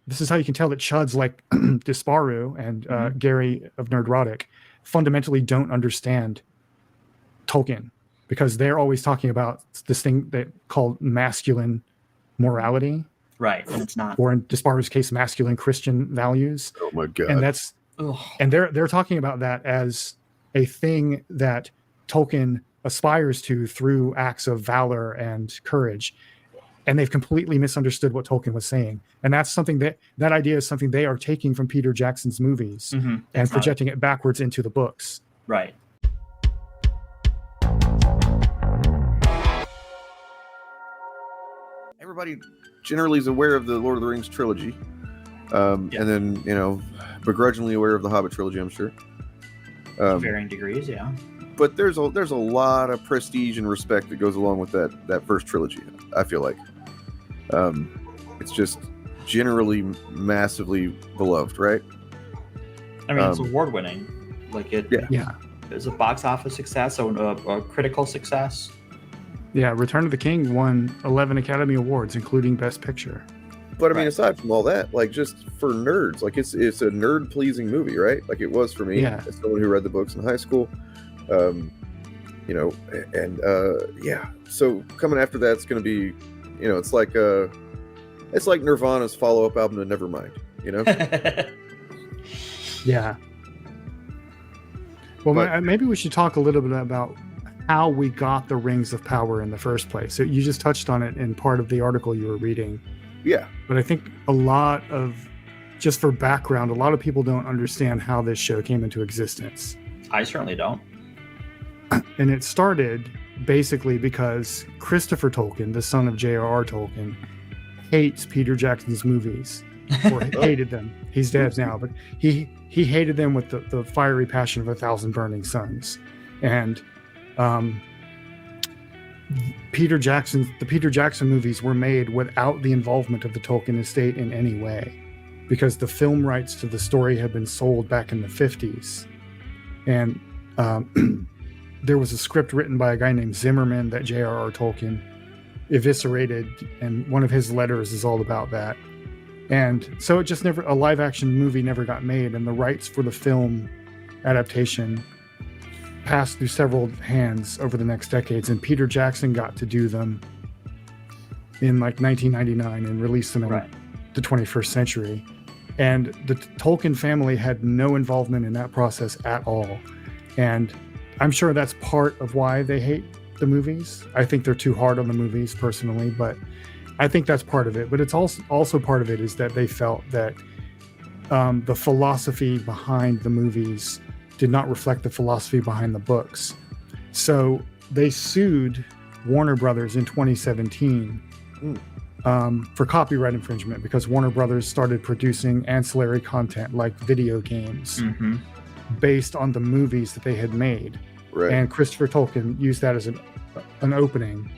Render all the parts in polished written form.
this is how you can tell that chuds like Disparu and Gary of Nerdrotic fundamentally don't understand Tolkien, because they're always talking about this thing that called masculine morality. Right, and it's not. Or in Disparu's case, masculine Christian values. Oh my God. And that's and they're talking about that as a thing that Tolkien aspires to through acts of valor and courage. And they've completely misunderstood what Tolkien was saying. And that's something that idea is something they are taking from Peter Jackson's movies and projecting it backwards into the books. Right. Everybody generally is aware of the Lord of the Rings trilogy. And then, begrudgingly aware of the Hobbit trilogy, I'm sure. Varying degrees, yeah. But there's a lot of prestige and respect that goes along with that first trilogy, I feel like. It's just generally massively beloved, right? I mean, it's award-winning. Like it was a box office success, a critical success. Yeah, Return of the King won 11 Academy Awards, including Best Picture. But I mean, aside from all that, like just for nerds, like it's a nerd-pleasing movie, right? Like it was for me as someone who read the books in high school. So coming after that's going to be, it's like Nirvana's follow-up album to Nevermind, Yeah. Well, maybe we should talk a little bit about how we got the Rings of Power in the first place. So you just touched on it in part of the article you were reading. Yeah. But I think just for background, a lot of people don't understand how this show came into existence. I certainly don't. And it started basically because Christopher Tolkien, the son of J.R.R. Tolkien, hates Peter Jackson's movies, or hated them. He's dead now, but he hated them with the fiery passion of 1,000 burning suns. And the Peter Jackson movies were made without the involvement of the Tolkien estate in any way, because the film rights to the story had been sold back in the 50s. And there was a script written by a guy named Zimmerman that J.R.R. Tolkien eviscerated, and one of his letters is all about that. And so a live action movie never got made, and the rights for the film adaptation passed through several hands over the next decades, and Peter Jackson got to do them in like 1999 and release them in the 21st century. And the Tolkien family had no involvement in that process at all. And I'm sure that's part of why they hate the movies. I think they're too hard on the movies personally, but I think that's part of it. But it's also part of it is that they felt that the philosophy behind the movies did not reflect the philosophy behind the books. So they sued Warner Brothers in 2017 for copyright infringement, because Warner Brothers started producing ancillary content like video games based on the movies that they had made. Right. And Christopher Tolkien used that as an opening.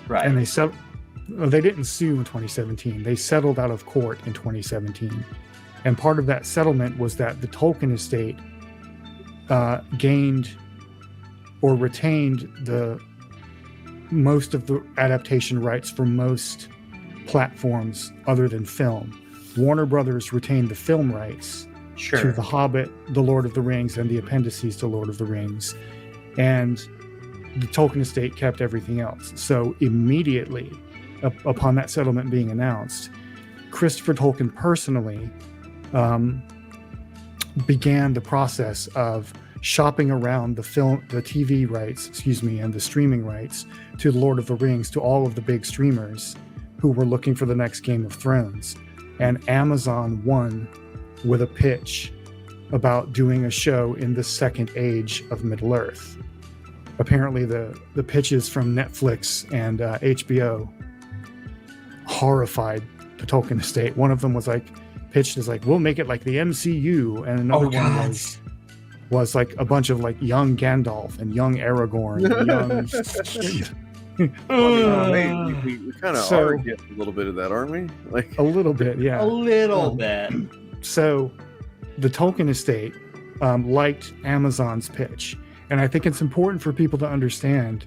Right. And they didn't sue in 2017. They settled out of court in 2017. And part of that settlement was that the Tolkien estate gained or retained most of the adaptation rights for most platforms other than film. Warner Brothers retained the film rights to The Hobbit, The Lord of the Rings, and the appendices to Lord of the Rings. And the Tolkien estate kept everything else. So immediately upon that settlement being announced, Christopher Tolkien personally began the process of shopping around the TV rights, and the streaming rights to Lord of the Rings to all of the big streamers who were looking for the next Game of Thrones. And Amazon won with a pitch about doing a show in the second age of Middle-earth. Apparently the pitches from Netflix and HBO horrified the Tolkien estate. One of them was pitched as we'll make it like the MCU, and another one was like a bunch of young Gandalf and young Aragorn and young we kind of are getting a little bit of that, aren't we? A little bit, yeah. A little bit. So the Tolkien estate liked Amazon's pitch. And I think it's important for people to understand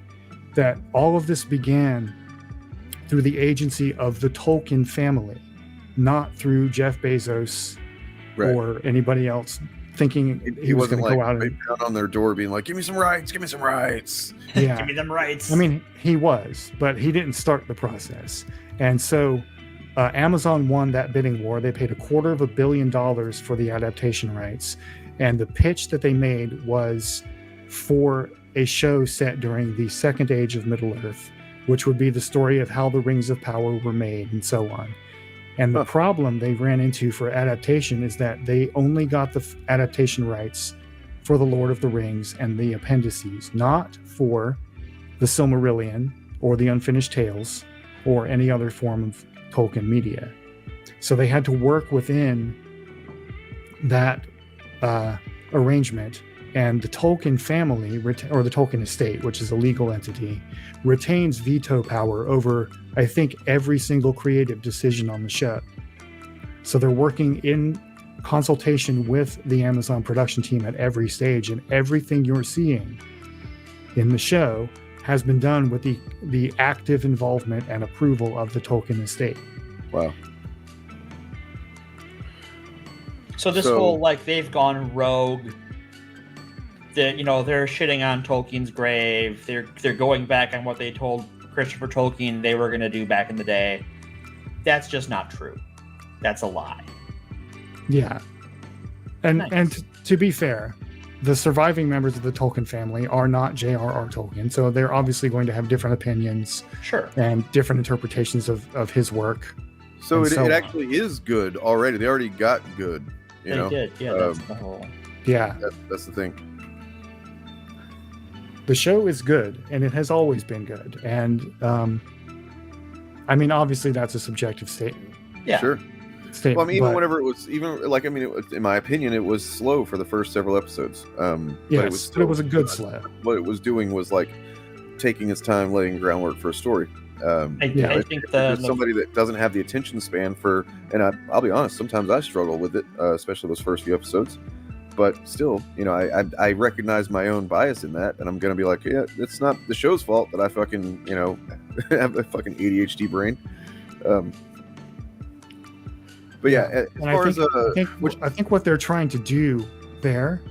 that all of this began through the agency of the Tolkien family. not through Jeff Bezos or anybody else thinking he was going to go out and pound on their door being like, give me some rights. Yeah. Give me them rights. I mean, he was, but he didn't start the process. And so Amazon won that bidding war. They paid $250 million for the adaptation rights. And the pitch that they made was for a show set during the Second Age of Middle-earth, which would be the story of how the Rings of Power were made and so on. And the problem they ran into for adaptation is that they only got the adaptation rights for The Lord of the Rings and the appendices, not for the Silmarillion or the Unfinished Tales or any other form of Tolkien media. So they had to work within that arrangement, and the Tolkien family, or the Tolkien estate, which is a legal entity, retains veto power over, I think, every single creative decision on the show. So they're working in consultation with the Amazon production team at every stage, and everything you're seeing in the show has been done with the active involvement and approval of the Tolkien estate. Wow. So this whole, like, they've gone rogue, they're shitting on Tolkien's grave, they're going back on what they told Christopher Tolkien they were going to do back in the day. That's just not true. That's a lie. Yeah. And to be fair, the surviving members of the Tolkien family are not J.R.R. Tolkien, so they're obviously going to have different opinions, and different interpretations of his work. So it actually is good already. They already got good. They did, yeah. That's the whole. Yeah, that's the thing. The show is good, and it has always been good. And I mean, obviously, that's a subjective statement. Yeah, sure. Well, I mean, whenever it was, in my opinion, it was slow for the first several episodes. Yes, but it was a good slow. What it was doing was like taking its time, laying groundwork for a story. I think there's somebody that doesn't have the attention span for, and I'll be honest, sometimes I struggle with it, especially those first few episodes. But still, I recognize my own bias in that, and I'm gonna be like, yeah, it's not the show's fault that I fucking, have a fucking ADHD brain. But yeah, I think what they're trying to do there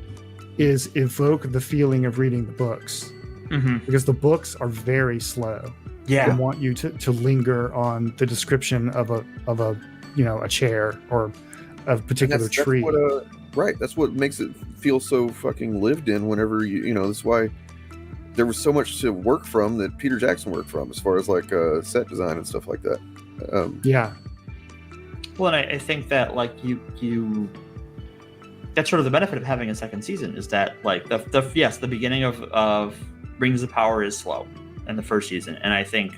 is evoke the feeling of reading the books, because the books are very slow. Yeah, they want you to linger on the description of a chair or a particular tree. That's what makes it feel so fucking lived in. Whenever that's why there was so much to work from that Peter Jackson worked from, as far as like set design and stuff like that. Yeah. Well, and I think that like you that's sort of the benefit of having a second season, is that like the beginning of Rings of Power is slow in the first season, and I think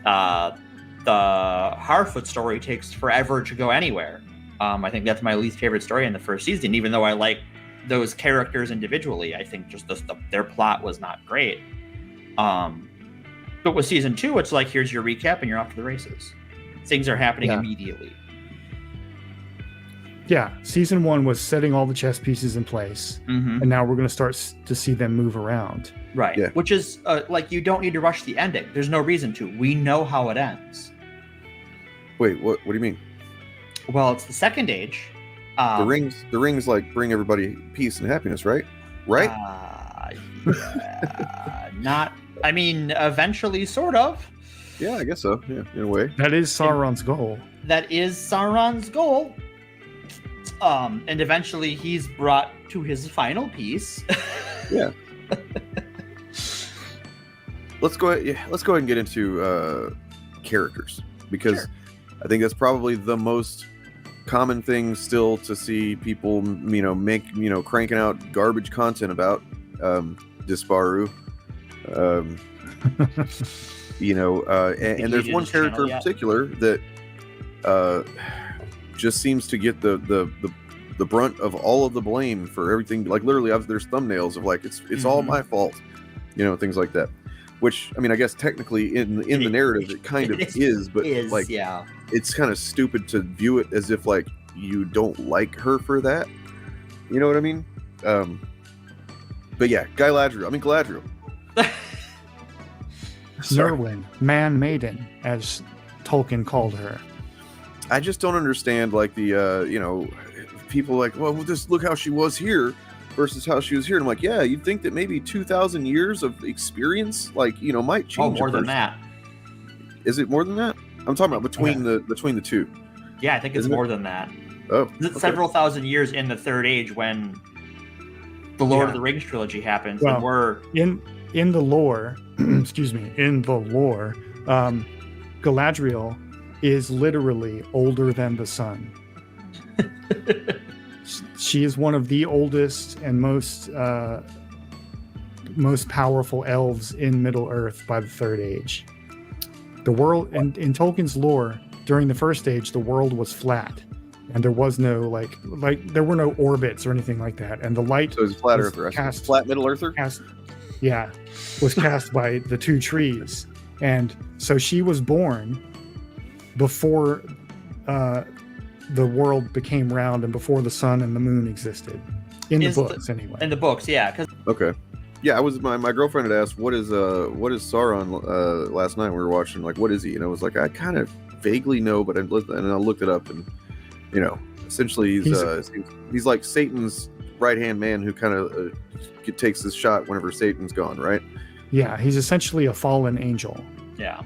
the Harfoot story takes forever to go anywhere. I think that's my least favorite story in the first season, even though I like those characters individually. I think just their plot was not great. But with season 2, it's like, here's your recap and you're off to the races. Things are happening immediately. Yeah, season 1 was setting all the chess pieces in place, and now we're going to start to see them move around. Right, which is like, you don't need to rush the ending. There's no reason to. We know how it ends. Wait, what do you mean? Well, it's the Second Age. The rings like bring everybody peace and happiness, right? Right? Not. I mean, eventually, sort of. Yeah, I guess so. Yeah, in a way. That is Sauron's goal. That is Sauron's goal. And eventually, he's brought to his final peace. Yeah. Let's go ahead and get into characters, because I think that's probably the most common thing still to see people, make, cranking out garbage content about Disparu. And there's one character in particular that just seems to get the brunt of all of the blame for everything. Like, literally, there's thumbnails of like, it's all my fault, things like that. Which, I mean, I guess technically in the narrative it kind of is, but like, it's kind of stupid to view it as if like you don't like her for that. You know what I mean? But yeah, Galadriel. Nerwin, man maiden, as Tolkien called her. I just don't understand, like, the you know, people like, well, just look how she was here versus how she was here. And I'm like, yeah, you'd think that maybe 2,000 years of experience, like, you know, might change. More than that. Is it more than that? I'm talking about between the two. Yeah, I think it's more than that. Oh, it's several thousand years in the Third Age when the Lord of the Rings trilogy happens. Well, and we're in the lore, excuse me, in the lore, Galadriel is literally older than the sun. She is one of the oldest and most powerful elves in Middle Earth by the Third Age. The world in Tolkien's lore, during the First Age, the world was flat, and there was no like there were no orbits or anything like that. And the light, so it was flat earther, flat Middle Earther. Was cast by the two trees, and so she was born before the world became round and before the sun and the moon existed in the books. Anyway, in the books, yeah. Okay. Yeah, I was my girlfriend had asked what is Sauron last night we were watching, like, what is he? And I was like, I kind of vaguely know, but I looked it up, and you know, essentially he's like Satan's right hand man who kind of takes his shot whenever Satan's gone, right? Yeah, he's essentially a fallen angel. Yeah.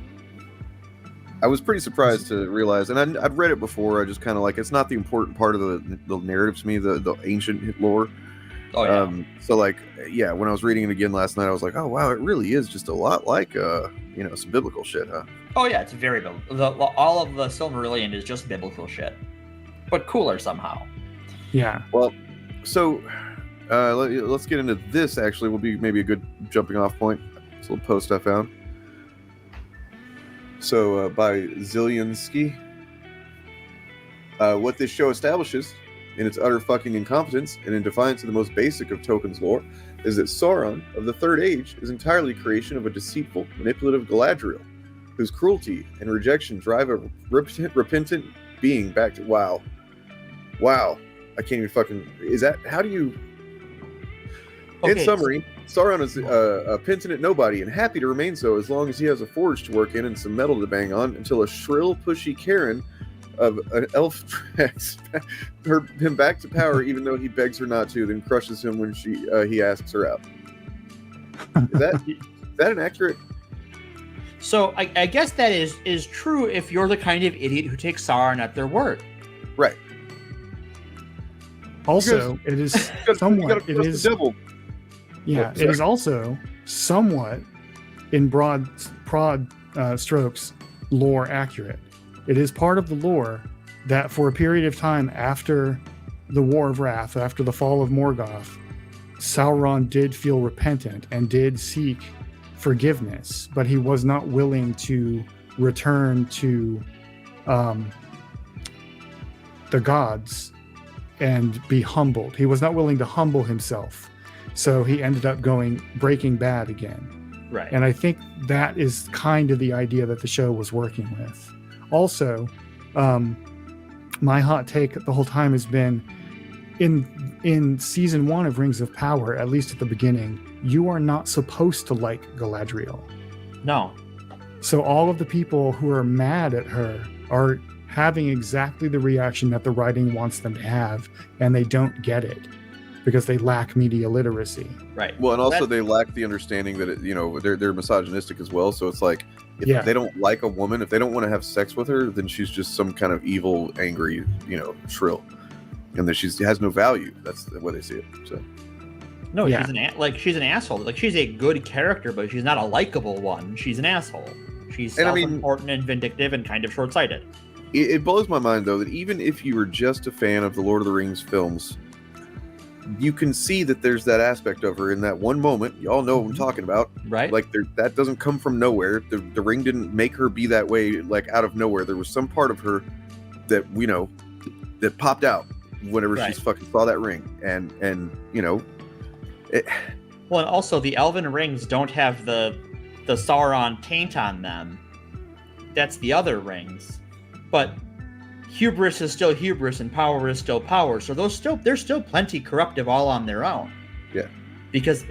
I was pretty surprised to realize, and I'd read it before. I just kind of like, it's not the important part of the narrative to me, the ancient lore. Oh yeah. So like, yeah, when I was reading it again last night, I was like, oh wow, it really is just a lot like you know, some biblical shit, huh? Oh yeah, it's very biblical. All of the Silmarillion is just biblical shit, but cooler somehow. Yeah. Well, so let's get into this. Actually, will be maybe a good jumping off point. It's a little post I found. So by Zilinsky, what this show establishes, in its utter fucking incompetence and in defiance of the most basic of Tolkien's lore, is that Sauron of the Third Age is entirely creation of a deceitful, manipulative Galadriel, whose cruelty and rejection drive a repentant being back to wow. I can't even fucking. Is that how do you? Okay. In summary, Sauron is a penitent nobody and happy to remain so as long as he has a forge to work in and some metal to bang on, until a shrill, pushy Karen of an elf drags him back to power, even though he begs her not to, then crushes him when he asks her out. Is that an accurate? So I guess that is true if you're the kind of idiot who takes Sauron at their word. Right. Also, it is somewhat. It is the devil. Yeah, it is also somewhat, in broad strokes, lore accurate. It is part of the lore that for a period of time after the War of Wrath, after the fall of Morgoth, Sauron did feel repentant and did seek forgiveness, but he was not willing to return to the gods and be humbled. He was not willing to humble himself. So he ended up breaking bad again. Right. And I think that is kind of the idea that the show was working with. Also, my hot take the whole time has been, in season 1 of Rings of Power, at least at the beginning, you are not supposed to like Galadriel. No. So all of the people who are mad at her are having exactly the reaction that the writing wants them to have, and they don't get it because they lack media literacy. Right. Well, and also they lack the understanding that they're misogynistic as well. So it's like, if they don't like a woman, if they don't want to have sex with her, then she's just some kind of evil, angry, shrill, and that she has no value. That's the way they see it. So. No, she's an asshole. Like, she's a good character, but she's not a likable one. She's an asshole. She's self-important and vindictive and kind of short-sighted. It blows my mind, though, that even if you were just a fan of the Lord of the Rings films, you can see that there's that aspect of her in that one moment. You all know what I'm talking about. Right. Like, that doesn't come from nowhere. The ring didn't make her be that way, like, out of nowhere. There was some part of her that, that popped out whenever she fucking saw that ring. And Well, and also the Elven rings don't have the Sauron taint on them. That's the other rings. But hubris is still hubris and power is still power. So they're still plenty corruptive all on their own. Yeah. Because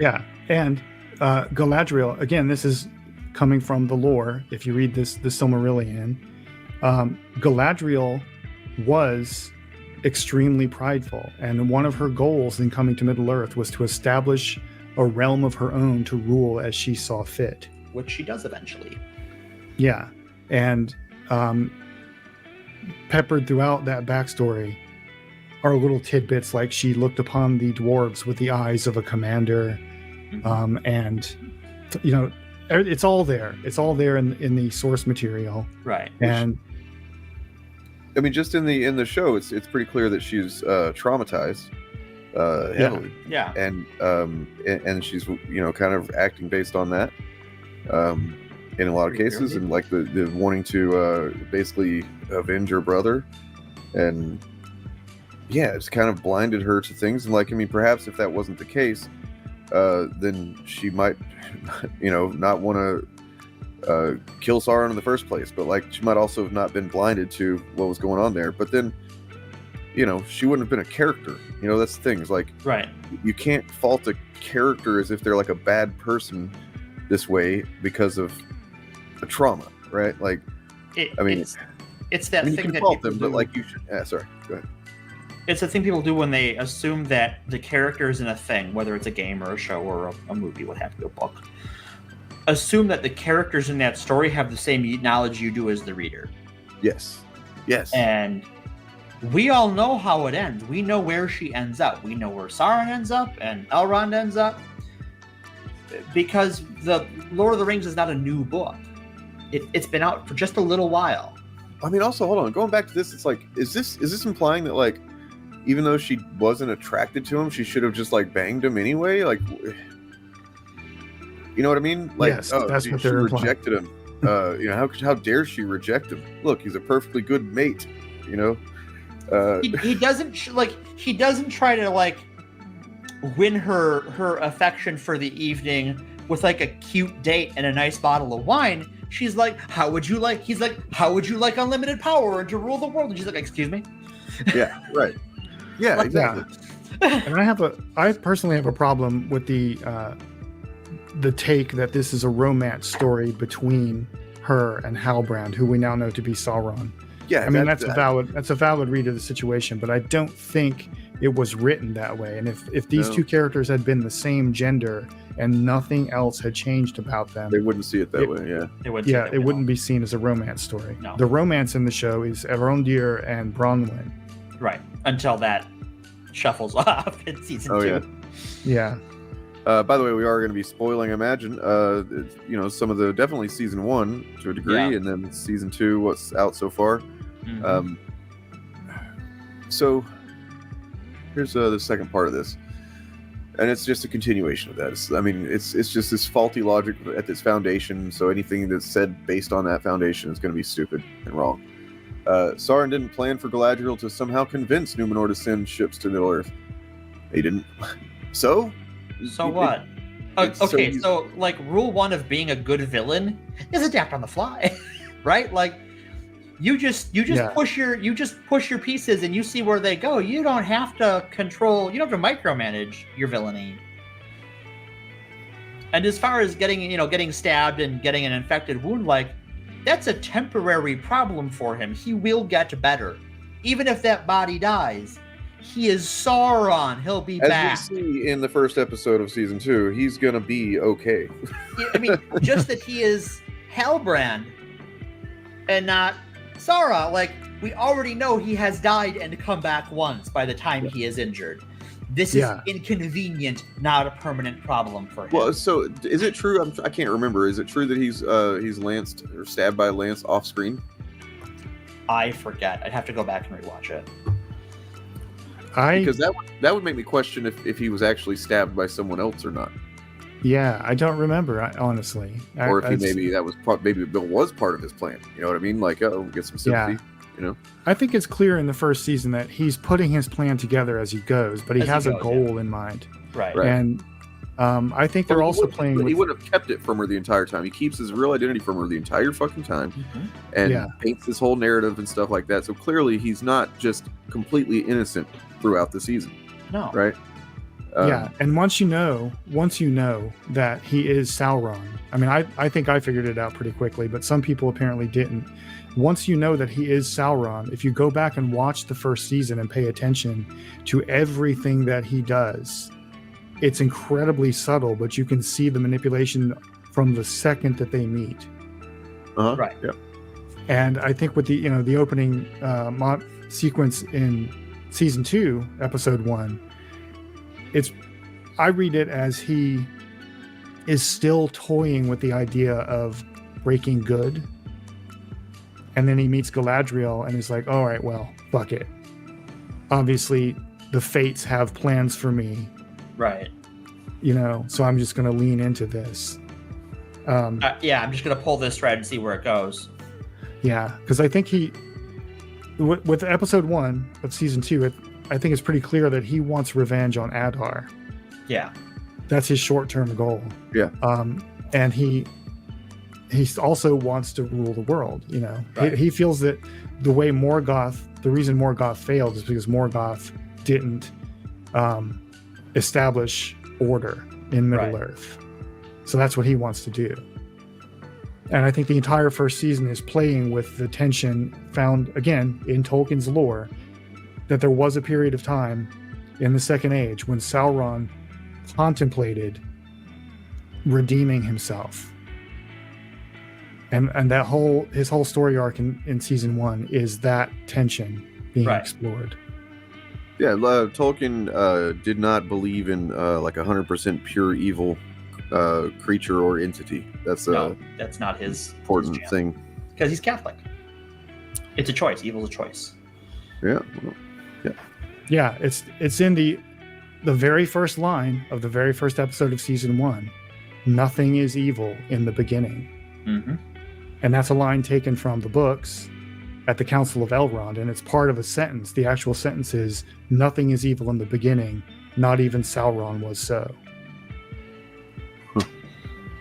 and Galadriel, again, this is coming from the lore. If you read this Silmarillion, Galadriel was extremely prideful, and one of her goals in coming to Middle Earth was to establish a realm of her own to rule as she saw fit, which she does eventually. Yeah, and peppered throughout that backstory are little tidbits like she looked upon the dwarves with the eyes of a commander, and you know, it's all there. It's all there in the source material, right? And I mean, just in the show, it's pretty clear that she's traumatized heavily, yeah, and she's kind of acting based on that in a lot of cases, and like the wanting to basically avenge her brother, and it's kind of blinded her to things. And like, I mean, perhaps if that wasn't the case, then she might not want to kill Sauron in the first place, but like she might also have not been blinded to what was going on there. But then she wouldn't have been a character. That's the thing, is like, right, you can't fault a character as if they're like a bad person this way because of a trauma, right? Like, it's that thing you can that fault people them, do. but like you should. Sorry, go ahead. It's the thing people do when they assume that the characters in a thing, whether it's a game or a show or a movie, what have you, a book, assume that the characters in that story have the same knowledge you do as the reader. Yes. And we all know how it ends. We know where she ends up. We know where Sauron ends up and Elrond ends up. Because the Lord of the Rings is not a new book. It's been out for just a little while. I mean, also, hold on. Going back to this, it's like, is this implying that, like, even though she wasn't attracted to him, she should have just, like, banged him anyway? Like, you know what I mean? Like, yes, that's what she they're rejected him. How dare she reject him? Look, he's a perfectly good mate, He doesn't he doesn't try to like win her affection for the evening with like a cute date and a nice bottle of wine. She's like, how would you like unlimited power and to rule the world? And she's like, excuse me? Yeah, right. Yeah, exactly. And I personally have a problem with the take that this is a romance story between her and Halbrand, who we now know to be Sauron. Yeah, I mean, that's a valid read of the situation, but I don't think it was written that way. And if these two characters had been the same gender and nothing else had changed about them, they wouldn't see it that way. Yeah, it wouldn't be seen as a romance story. No. The romance in the show is Erondir and Bronwyn. Right, until that shuffles off in season 2. Yeah. By the way, we are going to be spoiling, I imagine, some of the definitely season 1 to a degree, and then season 2, what's out so far. Mm-hmm. So here's the second part of this, and it's just a continuation of that. It's just this faulty logic at this foundation. So anything that's said based on that foundation is going to be stupid and wrong. Sauron didn't plan for Galadriel to somehow convince Numenor to send ships to Middle Earth. He didn't. So what? Okay, so like rule 1 of being a good villain is adapt on the fly, right? Like you just push your pieces and you see where they go. You don't have to control. You don't have to micromanage your villainy. And as far as getting stabbed and getting an infected wound, like that's a temporary problem for him. He will get better, even if that body dies. He is Sauron. He'll be back. As we see in the first episode of season 2, he's gonna be okay. I mean, just that he is Halbrand and not Sauron. Like, we already know he has died and come back once by the time he is injured. This is inconvenient, not a permanent problem for him. Well, so is it true? I can't remember. Is it true that he's lanced or stabbed by a lance off screen? I forget. I'd have to go back and rewatch it. Because that would make me question if he was actually stabbed by someone else or not. Yeah, I don't remember, honestly. Or if maybe Bill was part of his plan. You know what I mean? Like, get some sympathy. Yeah. I think it's clear in the first season that he's putting his plan together as he goes, but he has a goal in mind. Right. And I think they're also playing. He would have kept it from her the entire time. He keeps his real identity from her the entire fucking time, and paints this whole narrative and stuff like that. So clearly, he's not just completely innocent throughout the season. No. Right. And once you know that he is Sauron, I mean, I think I figured it out pretty quickly, but some people apparently didn't. once you know that he is Sauron, if you go back and watch the first season and pay attention to everything that he does, it's incredibly subtle, but you can see the manipulation from the second that they meet. Right. Yeah. And I think with the opening sequence in season 2, episode 1, I read it as he is still toying with the idea of breaking good. And then he meets Galadriel and is like, all right, well, fuck it. Obviously, the fates have plans for me. Right. So I'm just going to lean into this. I'm just going to pull this thread and see where it goes. Yeah, because I think with episode 1 of season 2, I think it's pretty clear that he wants revenge on Adar. Yeah. That's his short-term goal. Yeah. And he also wants to rule the world. Right. He feels that the reason Morgoth failed is because Morgoth didn't establish order in Middle-earth. So that's what he wants to do. And I think the entire first season is playing with the tension found, again, in Tolkien's lore, that there was a period of time in the Second Age when Sauron contemplated redeeming himself. And that his whole story arc in season 1 is that tension being explored. Yeah, Tolkien did not believe in like 100% pure evil creature or entity. That's not his important thing. Because he's Catholic. It's a choice. Evil's a choice. Yeah. Yeah, it's in the very first line of the very first episode of season 1. Nothing is evil in the beginning. Mm-hmm. And that's a line taken from the books at the Council of Elrond, and it's part of a sentence. The actual sentence is, nothing is evil in the beginning, not even Sauron was so.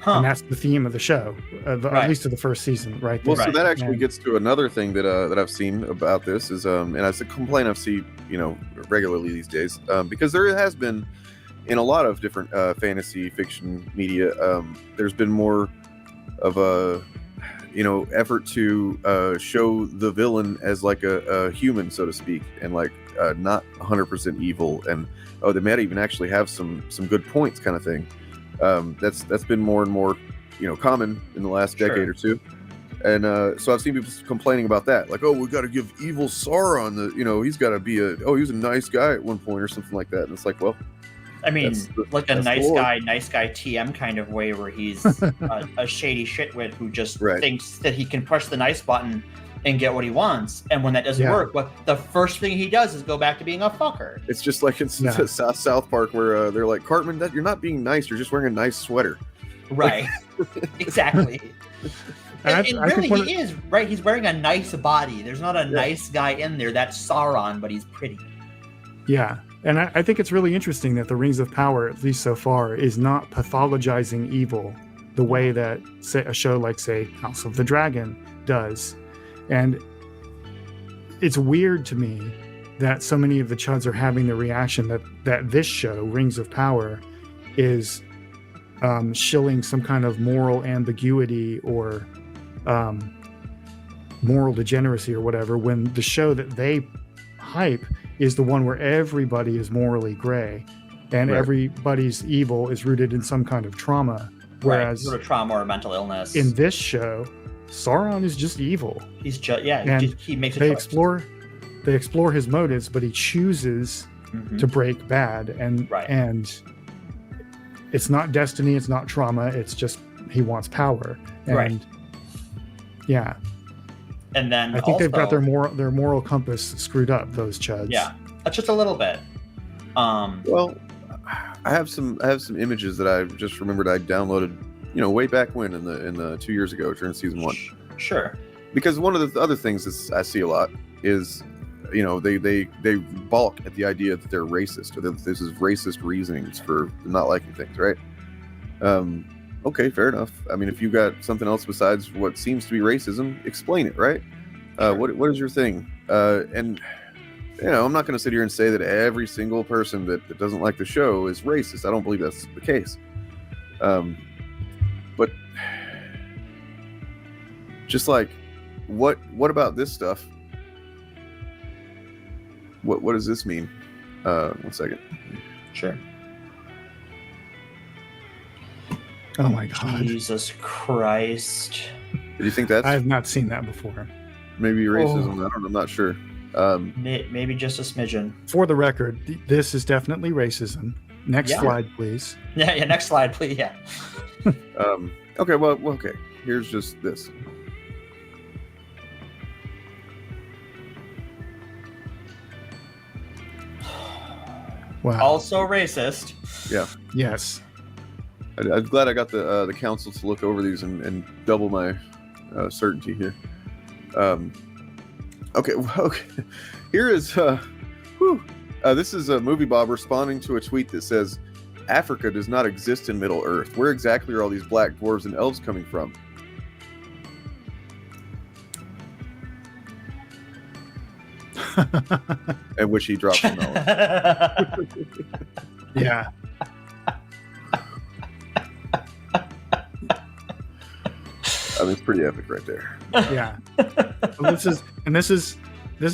And that's the theme of the show, at least of the first season, right there. Well, so that actually gets to another thing that I've seen about this is, and it's a complaint I've seen, regularly these days, because there has been, in a lot of different fantasy fiction media, there's been more of a, effort to show the villain as like a human, so to speak, and like not 100% evil, and they might even actually have some good points, kind of thing. That's been more and more, common in the last decade or two. And so I've seen people complaining about that, like, we got to give evil Sauron he's got to be he was a nice guy at one point or something like that. And it's like, well, I mean, like a nice guy TM kind of way, where he's a shady shitwit who just thinks that he can push the nice button and get what he wants. And when that doesn't work, the first thing he does is go back to being a fucker. It's just like in South Park, where they're like, Cartman, you're not being nice. You're just wearing a nice sweater. Right. Exactly. And really, he is, right? He's wearing a nice body. There's not a nice guy in there. That's Sauron, but he's pretty. Yeah. And I think it's really interesting that the Rings of Power, at least so far, is not pathologizing evil the way that a show like, say, House of the Dragon does. And it's weird to me that so many of the chuds are having the reaction that this show, Rings of Power, is shilling some kind of moral ambiguity or moral degeneracy or whatever, when the show that they hype is the one where everybody is morally gray and everybody's evil is rooted in some kind of trauma. Whereas sort of trauma or mental illness. In this show, Sauron is just evil. He's just he makes a choice. They explore his motives, but he chooses to break bad, and it's not destiny, it's not trauma, it's just he wants power. And and then I think they've got their moral compass screwed up, those chuds. Yeah, just a little bit. Well, I have some images that I just remembered I downloaded, way back when in the 2 years ago during season 1. Sure. Because one of the other things is I see a lot is, they balk at the idea that they're racist, or that this is racist reasonings for not liking things, right? Okay, fair enough. I mean, if you got something else besides what seems to be racism, explain it, right? Sure. What is your thing? And I'm not going to sit here and say that every single person that doesn't like the show is racist. I don't believe that's the case. But just like what about this stuff? What does this mean? 1 second. Sure. Oh my God. Jesus Christ. Do you think that's I have not seen that before. maybe racism? I don't know. I'm not sure. Maybe just a smidgen. For the record, this is definitely racism. Next Yeah. slide, please. Yeah, next slide, please. Yeah. Okay, well, okay. Here's just this. Wow. Also racist. Yeah. Yes. I'm glad I got the council to look over these and double my certainty here. Okay. Here is this is a Movie Bob responding to a tweet that says, "Africa does not exist in Middle Earth. Where exactly are all these black dwarves and elves coming from?" At which he drops the knowledge. Yeah. I mean, it's pretty epic right there. Yeah. Well, this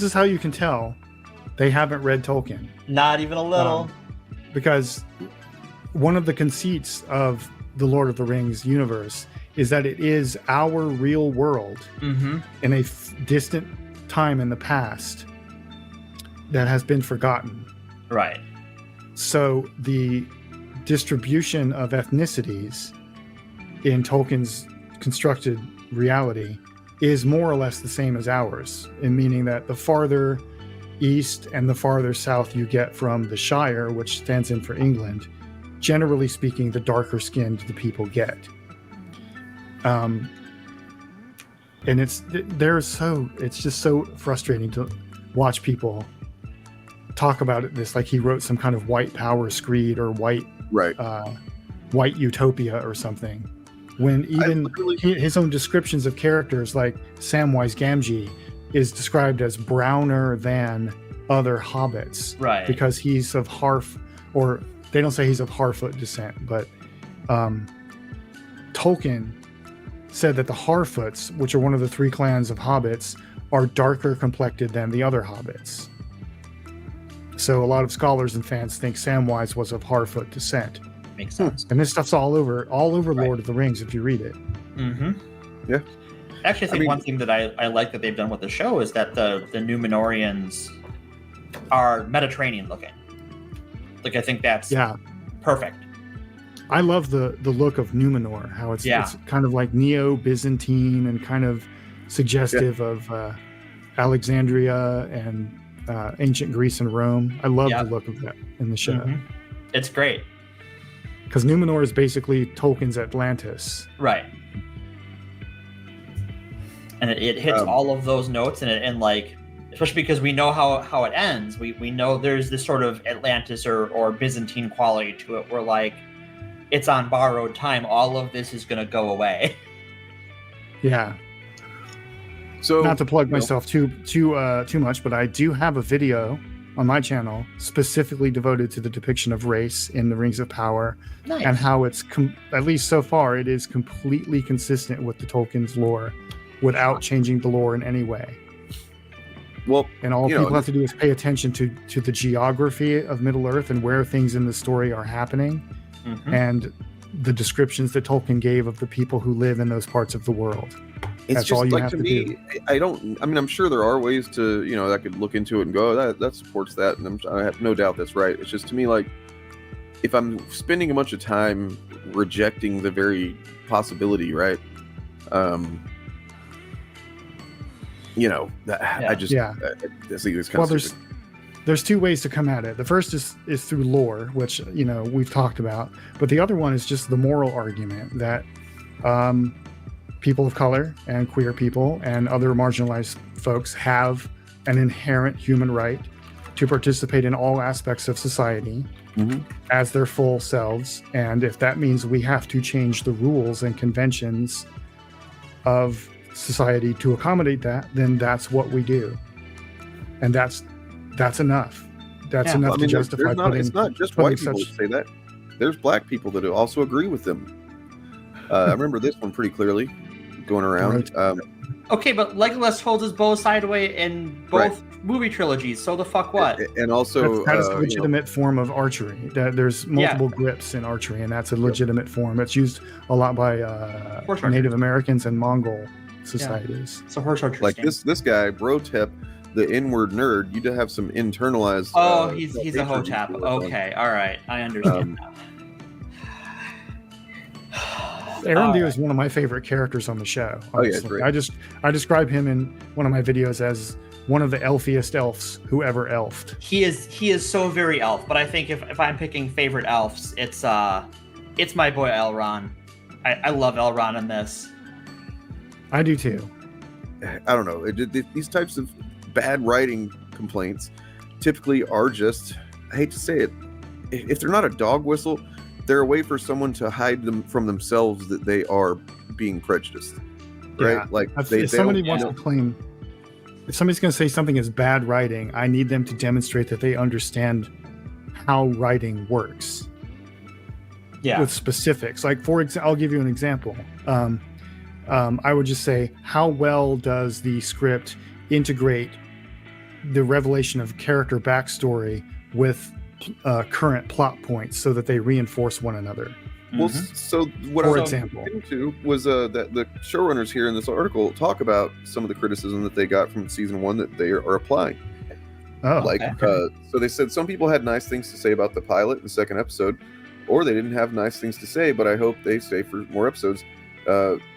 is how you can tell they haven't read Tolkien. Not even a little. Because one of the conceits of the Lord of the Rings universe is that it is our real world in a distant time in the past that has been forgotten. Right. So the distribution of ethnicities in Tolkien's constructed reality is more or less the same as ours, in meaning that the farther east and the farther south you get from the Shire, which stands in for England, generally speaking, the darker skinned the people get. And it's just so frustrating to watch people talk about it this like he wrote some kind of white power screed or white utopia or something, when even his own descriptions of characters like Samwise Gamgee is described as browner than other hobbits, right? Because he's of or they don't say he's of Harfoot descent, but Tolkien said that the Harfoots, which are one of the 3 clans of hobbits, are darker complected than the other hobbits. So a lot of scholars and fans think Samwise was of Harfoot descent. Makes sense. And this stuff's all over Right. Lord of the Rings if you read it. Yeah. Actually, I think one thing that I like that they've done with the show is that the Númenóreans are Mediterranean looking. Like, I think that's perfect. I love the look of Númenor, how it's kind of like Neo-Byzantine and kind of suggestive of Alexandria and ancient Greece and Rome. I love the look of that in the show. It's great. Because Númenor is basically Tolkien's Atlantis. Right. And it hits all of those notes, and like, especially because we know how it ends. We know there's this sort of Atlantis or Byzantine quality to it, where like it's on borrowed time. All of this is going to go away. Yeah. So not to plug myself too much, but I do have a video on my channel specifically devoted to the depiction of race in the Rings of Power, and how it's at least so far it is completely consistent with the Tolkien's lore without changing the lore in any way. Well, and all people have to do is pay attention to the geography of Middle Earth and where things in the story are happening, and the descriptions that Tolkien gave of the people who live in those parts of the world. It's That's just all you like, have to to me, do. I'm sure there are ways to, I could look into it and go, that supports that. And I have no doubt that's right. It's just, to me, like, if I'm spending a bunch of time rejecting the very possibility, right? I just, I think it's kind of stupid. There's 2 ways to come at it. The first is through lore, which, we've talked about. But the other one is just the moral argument that people of color and queer people and other marginalized folks have an inherent human right to participate in all aspects of society as their full selves. And if that means we have to change the rules and conventions of society to accommodate that, then that's what we do. And that's enough. That's enough to justify it's not just white people that say that. There's black people that also agree with them. I remember this one pretty clearly going around. Okay, but Legolas holds his bow sideways in both movie trilogies. So the fuck what? And also, That is a legitimate form of archery. There's multiple grips in archery, and that's a legitimate form. It's used a lot by Native Americans and Mongol societies. So horse archery. Like this guy, Brotep, the inward nerd, you do have some internalized. Oh, he's a Hotep. Okay, all right, I understand now. Arondir is one of my favorite characters on the show. Honestly. Oh yeah, great. I describe him in one of my videos as one of the elfiest elves who ever elfed. He is so very elf, but I think if I'm picking favorite elves, it's my boy Elrond. I love Elrond in this. I do too. I don't know. These types of bad writing complaints typically are just, I hate to say it, if they're not a dog whistle, they're a way for someone to hide them from themselves that they are being prejudiced, right? Yeah. Like if somebody wants to claim, if somebody's going to say something is bad writing, I need them to demonstrate that they understand how writing works. Yeah. With specifics, like I'll give you an example. I would just say, how well does the script integrate the revelation of character backstory with current plot points so that they reinforce one another? Well, so what For I was example, into was that the showrunners here in this article talk about some of the criticism that they got from season 1 that they are applying. So they said some people had nice things to say about the pilot and second episode, or they didn't have nice things to say, but I hope they stay for more episodes.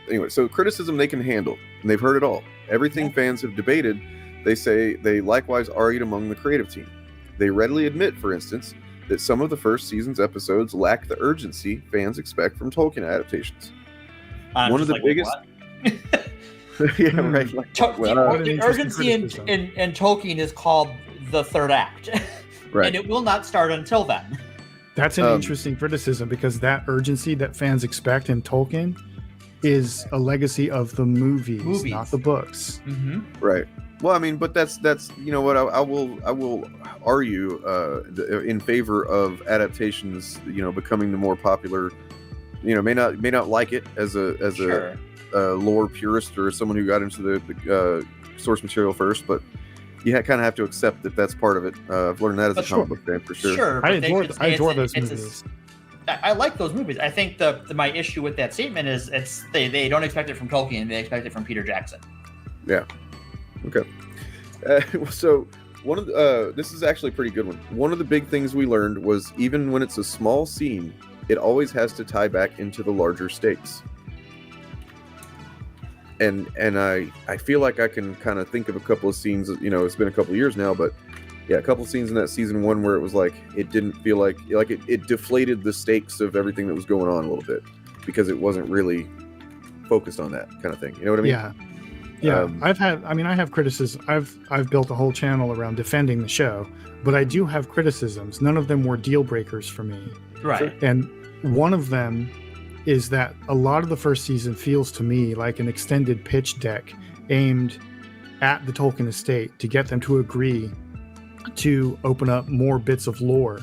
Anyway, so criticism they can handle, and they've heard it all. Everything fans have debated, they say they likewise argued among the creative team. They readily admit, for instance, that some of the first season's episodes lack the urgency fans expect from Tolkien adaptations. One of the biggest... yeah, right. Like, the urgency in Tolkien is called the third act. Right. And it will not start until then. That's an interesting criticism, because that urgency that fans expect in Tolkien is a legacy of the movies. Not the books. Mm-hmm. Right. Well, I mean, but that's you know what, I will argue in favor of adaptations, you know, becoming the more popular. You know, may not like it as a lore purist or someone who got into the source material first, but you kind of have to accept that that's part of it. I've learned that as a comic book fan for sure. Sure, I adore those movies. I like those movies. I think my issue with that statement is they don't expect it from Tolkien, they expect it from Peter Jackson. Yeah. Okay. So one of this is actually a pretty good one. One of the big things we learned was even when it's a small scene, it always has to tie back into the larger stakes. And I feel like I can kind of think of a couple of scenes. You know, it's been a couple of years now, but yeah, a couple of scenes in that season 1 where it was like it didn't feel like it deflated the stakes of everything that was going on a little bit because it wasn't really focused on that kind of thing. You know what I mean? Yeah. I have criticism. I've built a whole channel around defending the show, but I do have criticisms. None of them were deal breakers for me. Right. And one of them is that a lot of the first season feels to me like an extended pitch deck aimed at the Tolkien estate to get them to agree to open up more bits of lore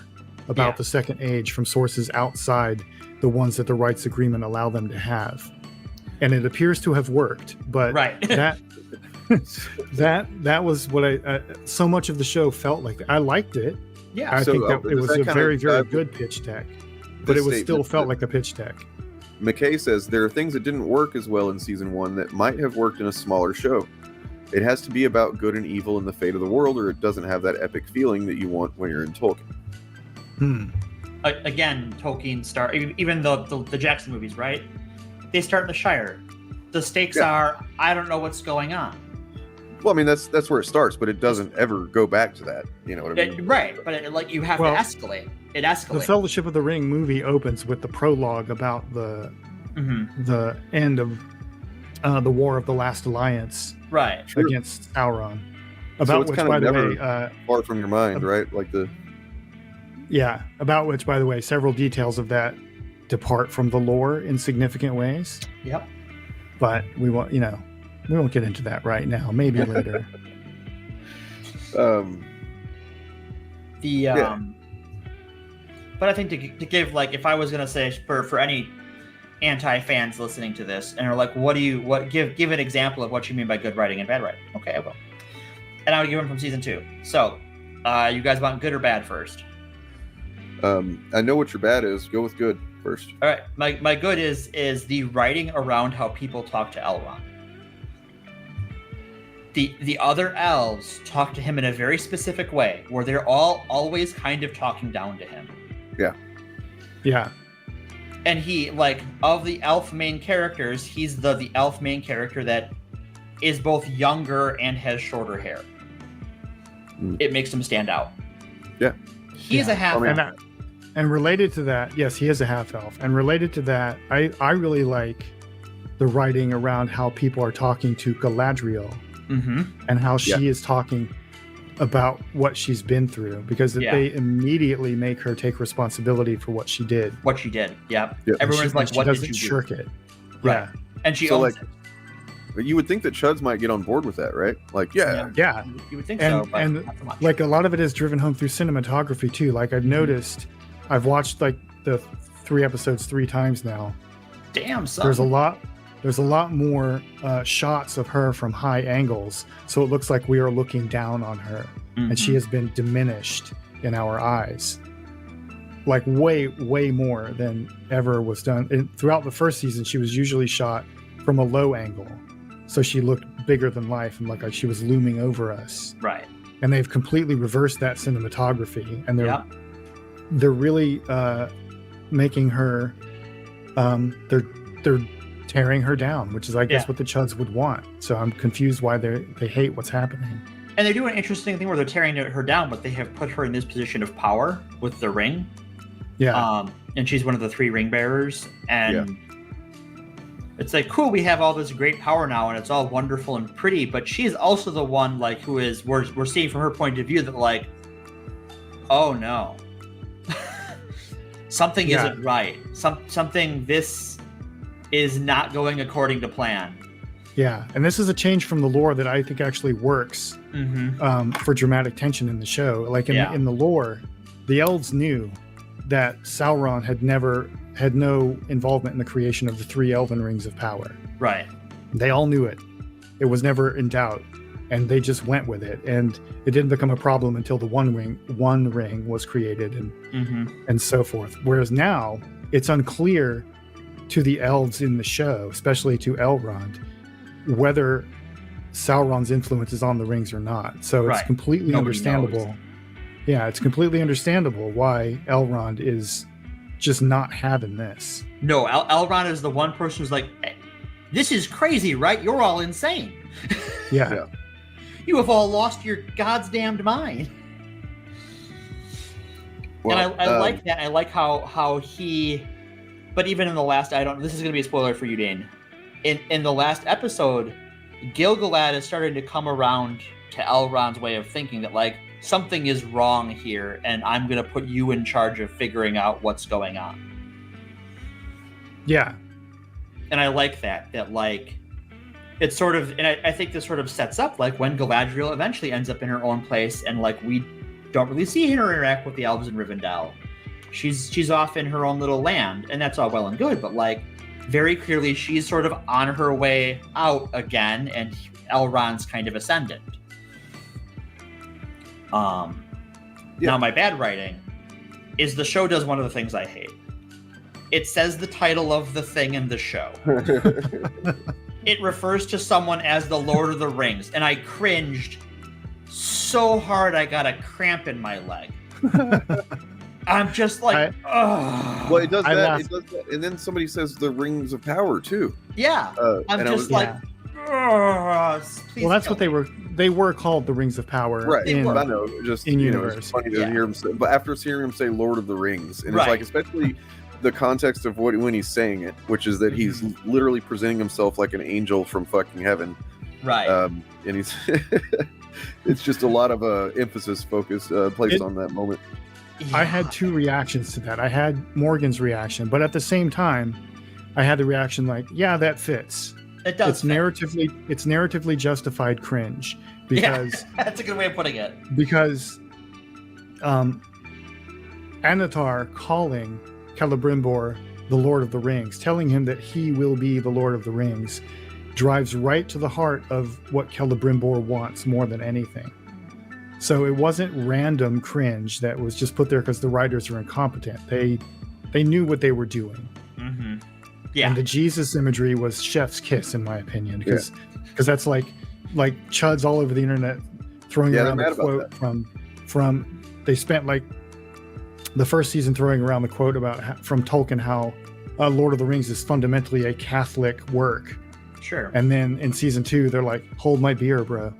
about the Second Age from sources outside the ones that the rights agreement allow them to have. And it appears to have worked, but that was what so much of the show felt like. I liked it. Yeah, I think that it was a very, very good pitch deck, but it was still felt like a pitch deck. McKay says there are things that didn't work as well in season 1 that might have worked in a smaller show. It has to be about good and evil and the fate of the world, or it doesn't have that epic feeling that you want when you're in Tolkien. Again, Tolkien even the Jackson movies, right? They start in the Shire. The stakes are, I don't know what's going on. Well, I mean, that's where it starts, but it doesn't ever go back to that. You know what I mean? Right, but you have to escalate. It escalates. The Fellowship of the Ring movie opens with the prologue about the end of the War of the Last Alliance against Sauron. About which, by the way, far from your mind, right? Like about which, by the way, several details of that depart from the lore in significant ways. Yep. But we won't get into that right now. Maybe later. But I think to give, like, if I was gonna say for any anti-fans listening to this and are like, give an example of what you mean by good writing and bad writing. Okay, I will. And I would give them from season 2. So, you guys want good or bad first? I know what your bad is. Go with good first. All right, my good is the writing around how people talk to Elrond. The other elves talk to him in a very specific way, where they're all always kind of talking down to him. Yeah. And he, like, of the elf main characters, he's the elf main character that is both younger and has shorter hair. It makes him stand out. Yeah. He's a half elf. And related to that, yes, he is a half elf. And related to that, I really like the writing around how people are talking to Galadriel and how she is talking about what she's been through, because they immediately make her take responsibility for what she did. Yep. Everyone's like, what did you do? She doesn't shirk it. Right. Yeah. And she owns it. But you would think that Chuds might get on board with that, right? Like, yeah. You would think so, but and not so much. like a lot of it is driven home through cinematography too. Like I've noticed, I've watched like the 3 episodes 3 times now. Damn, son. There's a lot more shots of her from high angles, so it looks like we are looking down on her, and she has been diminished in our eyes, like way more than ever was done. And throughout the first season, she was usually shot from a low angle, so she looked bigger than life and like she was looming over us. Right. And they've completely reversed that cinematography, and they're really making her they're tearing her down, which is I guess what the Chuds would want. So I'm confused why they hate what's happening. And they do an interesting thing where they're tearing her down, but they have put her in this position of power with the ring. Yeah. And she's one of the 3 ring bearers, and it's like, cool, we have all this great power now, and it's all wonderful and pretty, but she's also the one, like, who is, we're seeing from her point of view that, like, oh no, something isn't right. Something, this is not going according to plan. Yeah, and this is a change from the lore that I think actually works for dramatic tension in the show. Like in the lore, the elves knew that Sauron had no involvement in the creation of the 3 elven rings of power. Right. They all knew it. It was never in doubt, and they just went with it. And it didn't become a problem until the one ring was created, and so forth. Whereas now it's unclear to the elves in the show, especially to Elrond, whether Sauron's influence is on the rings or not. So it's completely understandable. Knows. Yeah, it's completely understandable why Elrond is just not having this. No, Elrond is the one person who's like, hey, this is crazy, right? You're all insane. Yeah. You have all lost your goddamned mind. Well, and I like that. I like how he... But even in the last, this is going to be a spoiler for you, Dane. In the last episode, Gil-galad is starting to come around to Elrond's way of thinking that, like, something is wrong here, and I'm going to put you in charge of figuring out what's going on. Yeah. And I like that, like, it's sort of, and I think this sort of sets up, like, when Galadriel eventually ends up in her own place, and, like, we don't really see her interact with the elves in Rivendell. She's off in her own little land, and that's all well and good, but, like, very clearly she's sort of on her way out again, and Elrond's kind of ascendant. Now my bad writing is the show does one of the things I hate. It says the title of the thing in the show. It refers to someone as the Lord of the Rings, and I cringed so hard I got a cramp in my leg. I'm just like, ugh. Well, it does that. It does that, and then somebody says the Rings of Power too. Yeah, I'm just like, well, that's what they were. They were called the Rings of Power, right? I know, just in universe. It's funny to hear him say, but after hearing him say Lord of the Rings, and it's like, especially the context of when he's saying it, which is that he's literally presenting himself like an angel from fucking heaven, right? And he's, it's just a lot of emphasis, focus placed on that moment. Yeah. I had 2 reactions to that. I had Morgan's reaction, but at the same time, I had the reaction like, yeah, that fits. It does. It's narratively justified cringe because that's a good way of putting it. Because Anatar calling Celebrimbor the Lord of the Rings, telling him that he will be the Lord of the Rings, drives right to the heart of what Celebrimbor wants more than anything. So it wasn't random cringe that was just put there because the writers are incompetent. They knew what they were doing. Mm-hmm. Yeah. And the Jesus imagery was chef's kiss, in my opinion, because that's like chuds all over the internet throwing around the quote from they spent like the first season throwing around the quote from Tolkien how Lord of the Rings is fundamentally a Catholic work. Sure. And then in season 2, they're like, hold my beer, bro.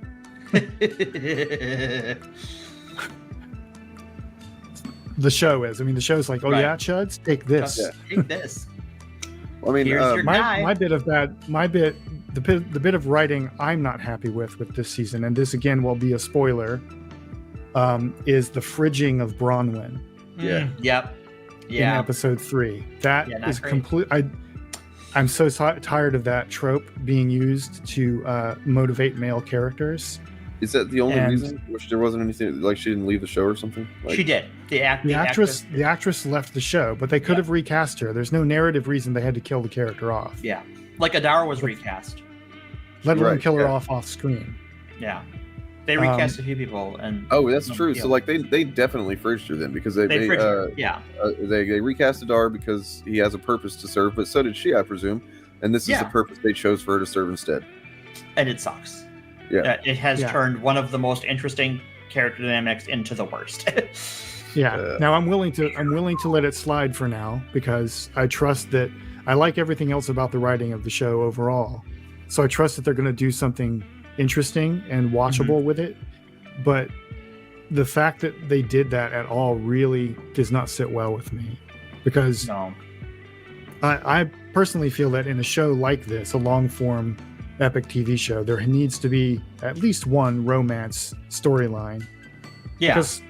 The show is. I mean, the show's like, oh right. Yeah, chuds, take this. Take this. Well, I mean, the bit of writing I'm not happy with this season, and this again will be a spoiler, is the fridging of Bronwyn. Yep. In episode 3. That is complete. I'm so tired of that trope being used to motivate male characters. Is that the only reason? Which there wasn't anything like she didn't leave the show or something? Like, she did. The actress left the show, but they could have recast her. There's no narrative reason they had to kill the character off. Yeah, like Adar was recast. Let alone kill her off screen. Yeah, they recast a few people, and that's true. So like they definitely fridged her then because they recast Adar because he has a purpose to serve, but so did she, I presume, and this is the purpose they chose for her to serve instead. And it sucks. Yeah, it has turned one of the most interesting character dynamics into the worst. Now I'm willing to let it slide for now because I trust that I like everything else about the writing of the show overall. So I trust that they're going to do something interesting and watchable with it. But the fact that they did that at all really does not sit well with me because I personally feel that in a show like this, a long form epic TV show, there needs to be at least one romance storyline. Yeah. Because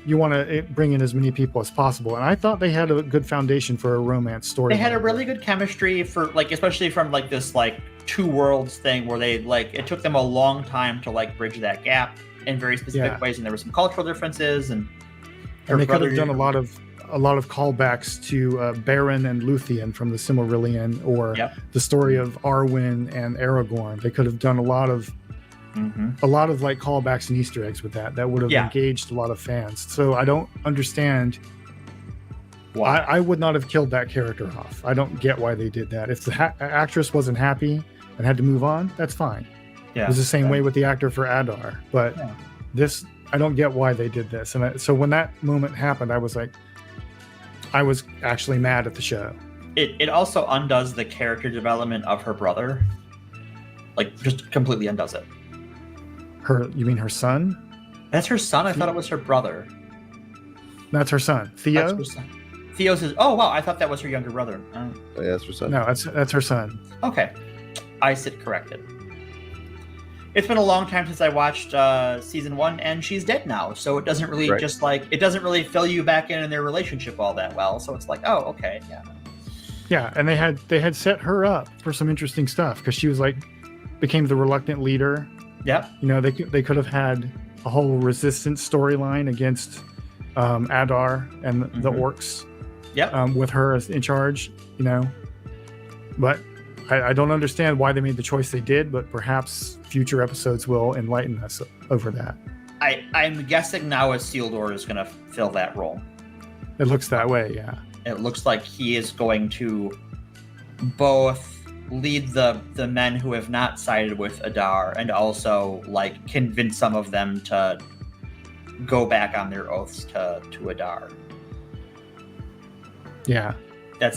you want to bring in as many people as possible. And I thought they had a good foundation for a romance story. They had a really good chemistry for especially from this two worlds thing where they it took them a long time to bridge that gap in very specific ways. And there were some cultural differences and they could have done a lot of callbacks to Beren and Luthien from the Silmarillion or the story of Arwen and Aragorn. They could have done a lot of callbacks and Easter eggs with that would have engaged a lot of fans. So I don't understand why. I would not have killed that character off. I don't get why they did that. If the actress wasn't happy and had to move on, that's fine. It was the same way with the actor for Adar. But this, I don't get why they did this. And so when that moment happened, I was actually mad at the show. It also undoes the character development of her brother. Just completely undoes it. You mean her son? That's her son? I thought it was her brother. That's her son. Theo? That's her son. Theo's his... Oh, wow. I thought that was her younger brother. That's her son. No, that's her son. Okay. I sit corrected. It's been a long time since I watched season 1, and she's dead now. So it doesn't really it doesn't really fill you back in their relationship all that well. So it's oh, okay. Yeah. Yeah. And they had set her up for some interesting stuff because she was became the reluctant leader. Yep. They could have had a whole resistance storyline against Adar and the orcs. Yep. With her in charge, but I don't understand why they made the choice they did, but perhaps future episodes will enlighten us over that. I'm guessing now Isildur is going to fill that role. It looks that way, yeah. It looks like he is going to both lead the men who have not sided with Adar and also convince some of them to go back on their oaths to Adar. Yeah. That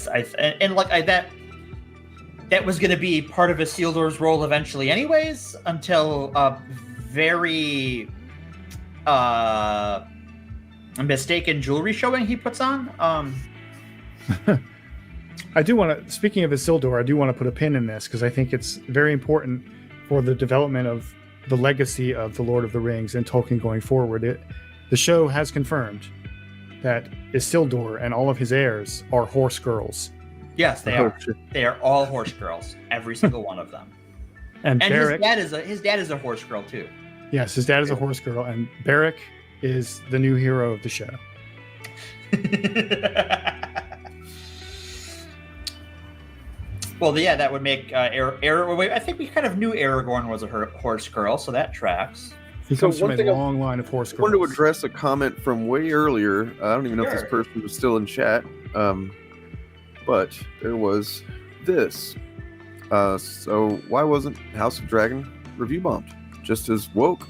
was going to be part of Isildur's role eventually anyways, until a very mistaken jewelry showing he puts on. I do want to, speaking of Isildur, I do want to put a pin in this because I think it's very important for the development of the legacy of the Lord of the Rings and Tolkien going forward. The show has confirmed that Isildur and all of his heirs are horse girls. Yes, they are. They are all horse girls, every single one of them. And Beric, his dad is a horse girl too. Yes, his dad is a horse girl, and Beric is the new hero of the show. Well, yeah, that would make I think we kind of knew Aragorn was a horse girl, so that tracks. He comes from a long line of horse I girls. wanted to address a comment from way earlier. I don't even know if this person was still in chat, but there was this. So why wasn't House of Dragon review bombed? Just as woke.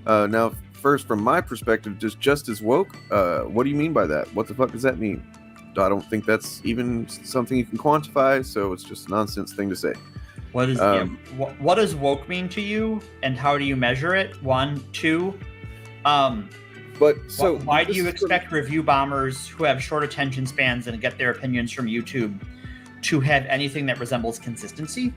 Now, first, from my perspective, just as woke. What do you mean by that? What the fuck does that mean? I don't think that's even something you can quantify, so it's just a nonsense thing to say. What does woke mean to you, and how do you measure it? 1, 2. But so why do you expect review bombers who have short attention spans and get their opinions from YouTube to have anything that resembles consistency?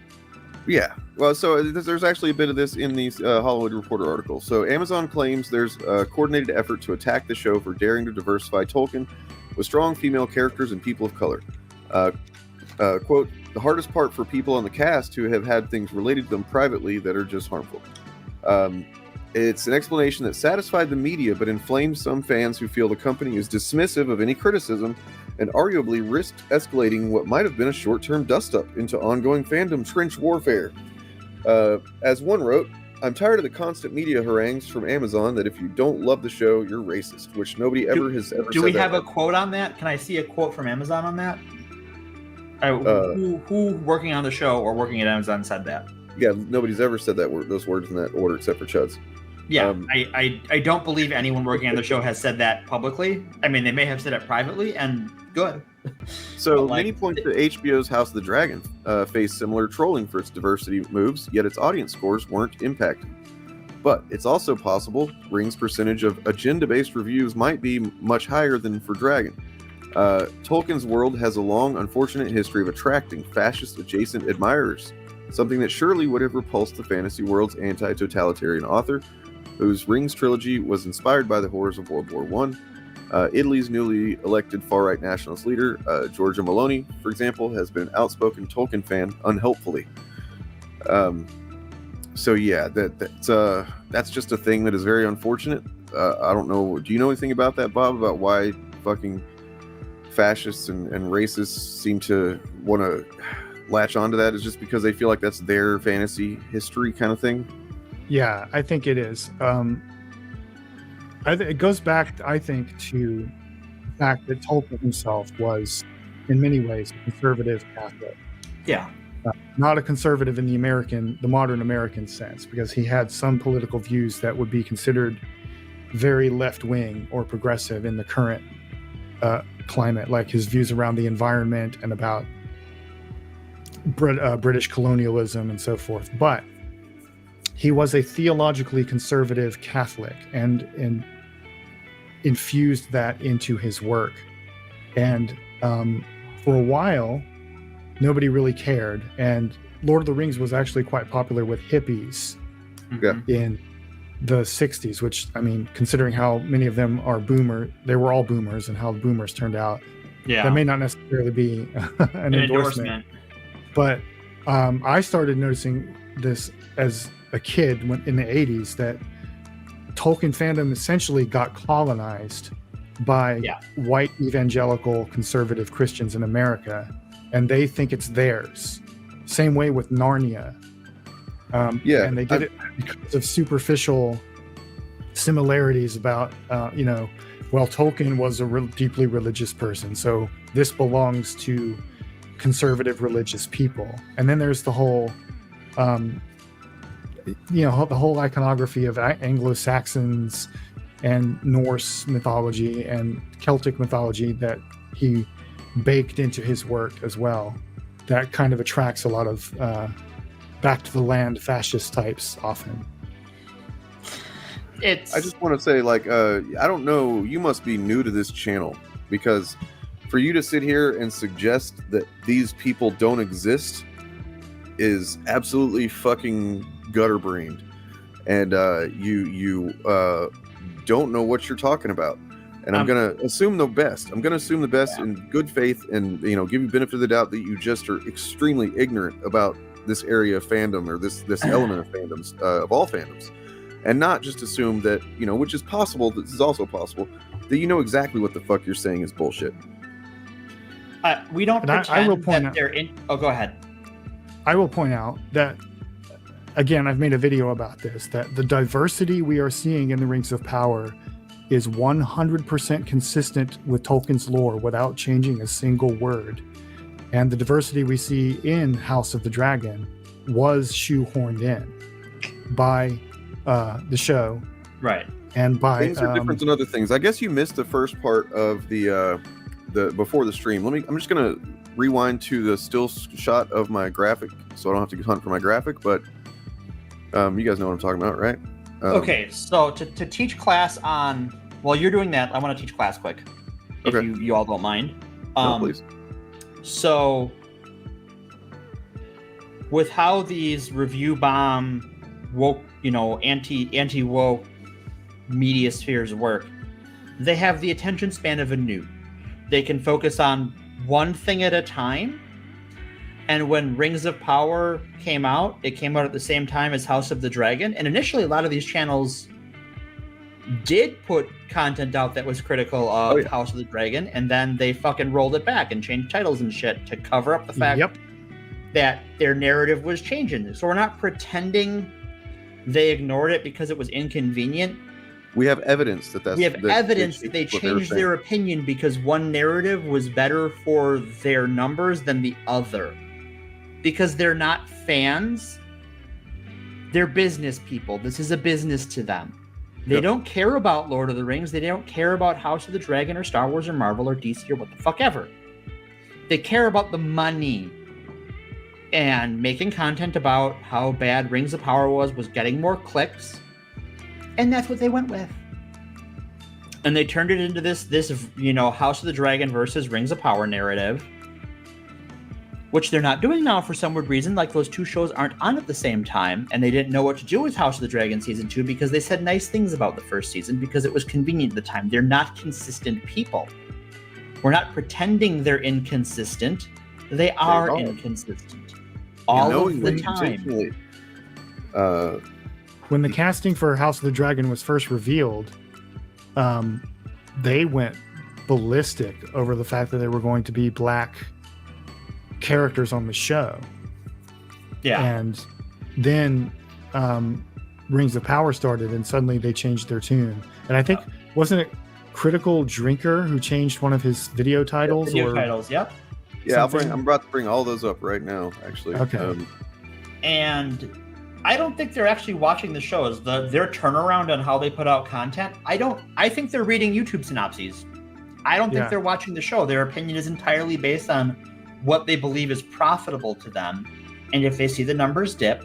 Yeah, well, so there's actually a bit of this in these Hollywood Reporter articles. So Amazon claims there's a coordinated effort to attack the show for daring to diversify Tolkien with strong female characters and people of color. Quote, the hardest part for people on the cast who have had things related to them privately that are just harmful. It's an explanation that satisfied the media but inflamed some fans who feel the company is dismissive of any criticism and arguably risked escalating what might have been a short-term dust-up into ongoing fandom trench warfare. As one wrote, I'm tired of the constant media harangues from Amazon that if you don't love the show, you're racist, which nobody has ever said. Do we have a quote on that? Can I see a quote from Amazon on that? Who working on the show or working at Amazon said that? Yeah, nobody's ever said those words in that order except for Chuds. Yeah, I don't believe anyone working on the show has said that publicly. I mean, they may have said it privately, and good. So many point to HBO's House of the Dragon faced similar trolling for its diversity moves, yet its audience scores weren't impacted. But it's also possible Ring's percentage of agenda-based reviews might be much higher than for Dragon. Tolkien's world has a long, unfortunate history of attracting fascist-adjacent admirers, something that surely would have repulsed the fantasy world's anti-totalitarian author, whose Rings trilogy was inspired by the horrors of World War I. Italy's newly elected far-right nationalist leader, Giorgia Meloni, for example, has been an outspoken Tolkien fan unhelpfully. So yeah, that's just a thing that is very unfortunate. I don't know. Do you know anything about that, Bob? About why fucking fascists and racists seem to want to latch onto that? Is just because they feel like that's their fantasy history kind of thing? Yeah, I think it is. It goes back, I think, to the fact that Tolkien himself was, in many ways, a conservative Catholic. Yeah. Not a conservative in the modern American sense, because he had some political views that would be considered very left-wing or progressive in the current climate, like his views around the environment and about British colonialism and so forth. But he was a theologically conservative Catholic and infused that into his work. And for a while, nobody really cared. And Lord of the Rings was actually quite popular with hippies in the 60s, which, I mean, considering how many of them are they were all boomers, and how the boomers turned out, that may not necessarily be an endorsement. But I started noticing this as a kid in the 80s, that Tolkien fandom essentially got colonized by white evangelical conservative Christians in America, and they think it's theirs. Same way with Narnia. And they did it because of superficial similarities about, Tolkien was a deeply religious person, so this belongs to conservative religious people. And then there's the whole the whole iconography of Anglo-Saxons and Norse mythology and Celtic mythology that he baked into his work as well. That kind of attracts a lot of back to the land fascist types often. I just want to say, I don't know, you must be new to this channel, because for you to sit here and suggest that these people don't exist is absolutely fucking gutter-brained, and you don't know what you're talking about. And I'm gonna assume the best. I'm gonna assume the best in good faith, and give you benefit of the doubt that you just are extremely ignorant about this area of fandom, or this element of fandoms, of all fandoms, and not just assume that which is possible. This is also possible that you know exactly what the fuck you're saying is bullshit. We don't pretend that they're in. Oh, go ahead. I will point out that, again, I've made a video about this, that the diversity we are seeing in the Rings of Power is 100% consistent with Tolkien's lore without changing a single word. And the diversity we see in House of the Dragon was shoehorned in by the show. Right. And by things are different than other things. I guess you missed the first part of the before the stream. I'm just gonna rewind to the still shot of my graphic, so I don't have to hunt for my graphic. But you guys know what I'm talking about, right? Okay, so to teach class on, while you're doing that, I want to teach class quick, if Okay. you all don't mind. No, please. So, with how these review bomb woke, anti woke media spheres work, they have the attention span of a newt. They can focus on one thing at a time. And when Rings of Power came out, it came out at the same time as House of the Dragon. And initially, a lot of these channels did put content out that was critical of House of the Dragon, and then they fucking rolled it back and changed titles and shit to cover up the fact that their narrative was changing. So we're not pretending they ignored it because it was inconvenient. We have evidence that they changed their opinion because one narrative was better for their numbers than the other. Because they're not fans, they're business people. This is a business to them. They don't care about Lord of the Rings. They don't care about House of the Dragon or Star Wars or Marvel or DC or what the fuck ever. They care about the money. And making content about how bad Rings of Power was getting more clicks. And that's what they went with. And they turned it into this House of the Dragon versus Rings of Power narrative. Which they're not doing now for some weird reason. Like, those two shows aren't on at the same time, and they didn't know what to do with House of the Dragon Season 2 because they said nice things about the first season because it was convenient at the time. They're not consistent people. We're not pretending they're inconsistent. They are inconsistent. All of the time. When the casting for House of the Dragon was first revealed, they went ballistic over the fact that there were going to be black characters on the show. And then Rings of Power started, and suddenly they changed their tune. And I think, wasn't it Critical Drinker who changed one of his video titles? Yep. Yeah, I'm about to bring all those up right now, actually. Okay. And I don't think they're actually watching the shows. Their turnaround on how they put out content, I think they're reading YouTube synopses. I don't think they're watching the show. Their opinion is entirely based on what they believe is profitable to them. And if they see the numbers dip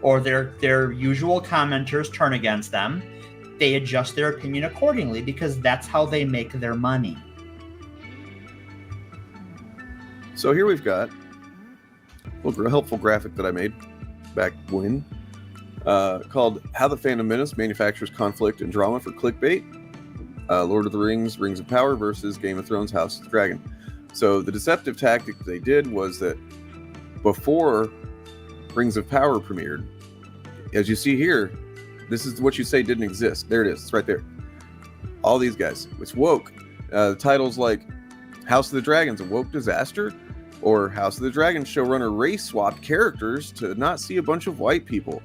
or their usual commenters turn against them, they adjust their opinion accordingly because that's how they make their money. So here we've got a little helpful graphic that I made back when called How the Fandom Menace Manufactures Conflict and Drama for Clickbait. Lord of the Rings, Rings of Power versus Game of Thrones, House of the Dragon. So the deceptive tactic they did was that before Rings of Power premiered, as you see here, this is what you say didn't exist. There it is. It's right there. All these guys. It's woke. Titles like House of the Dragon's a woke disaster, or House of the Dragon showrunner race swapped characters to not see a bunch of white people.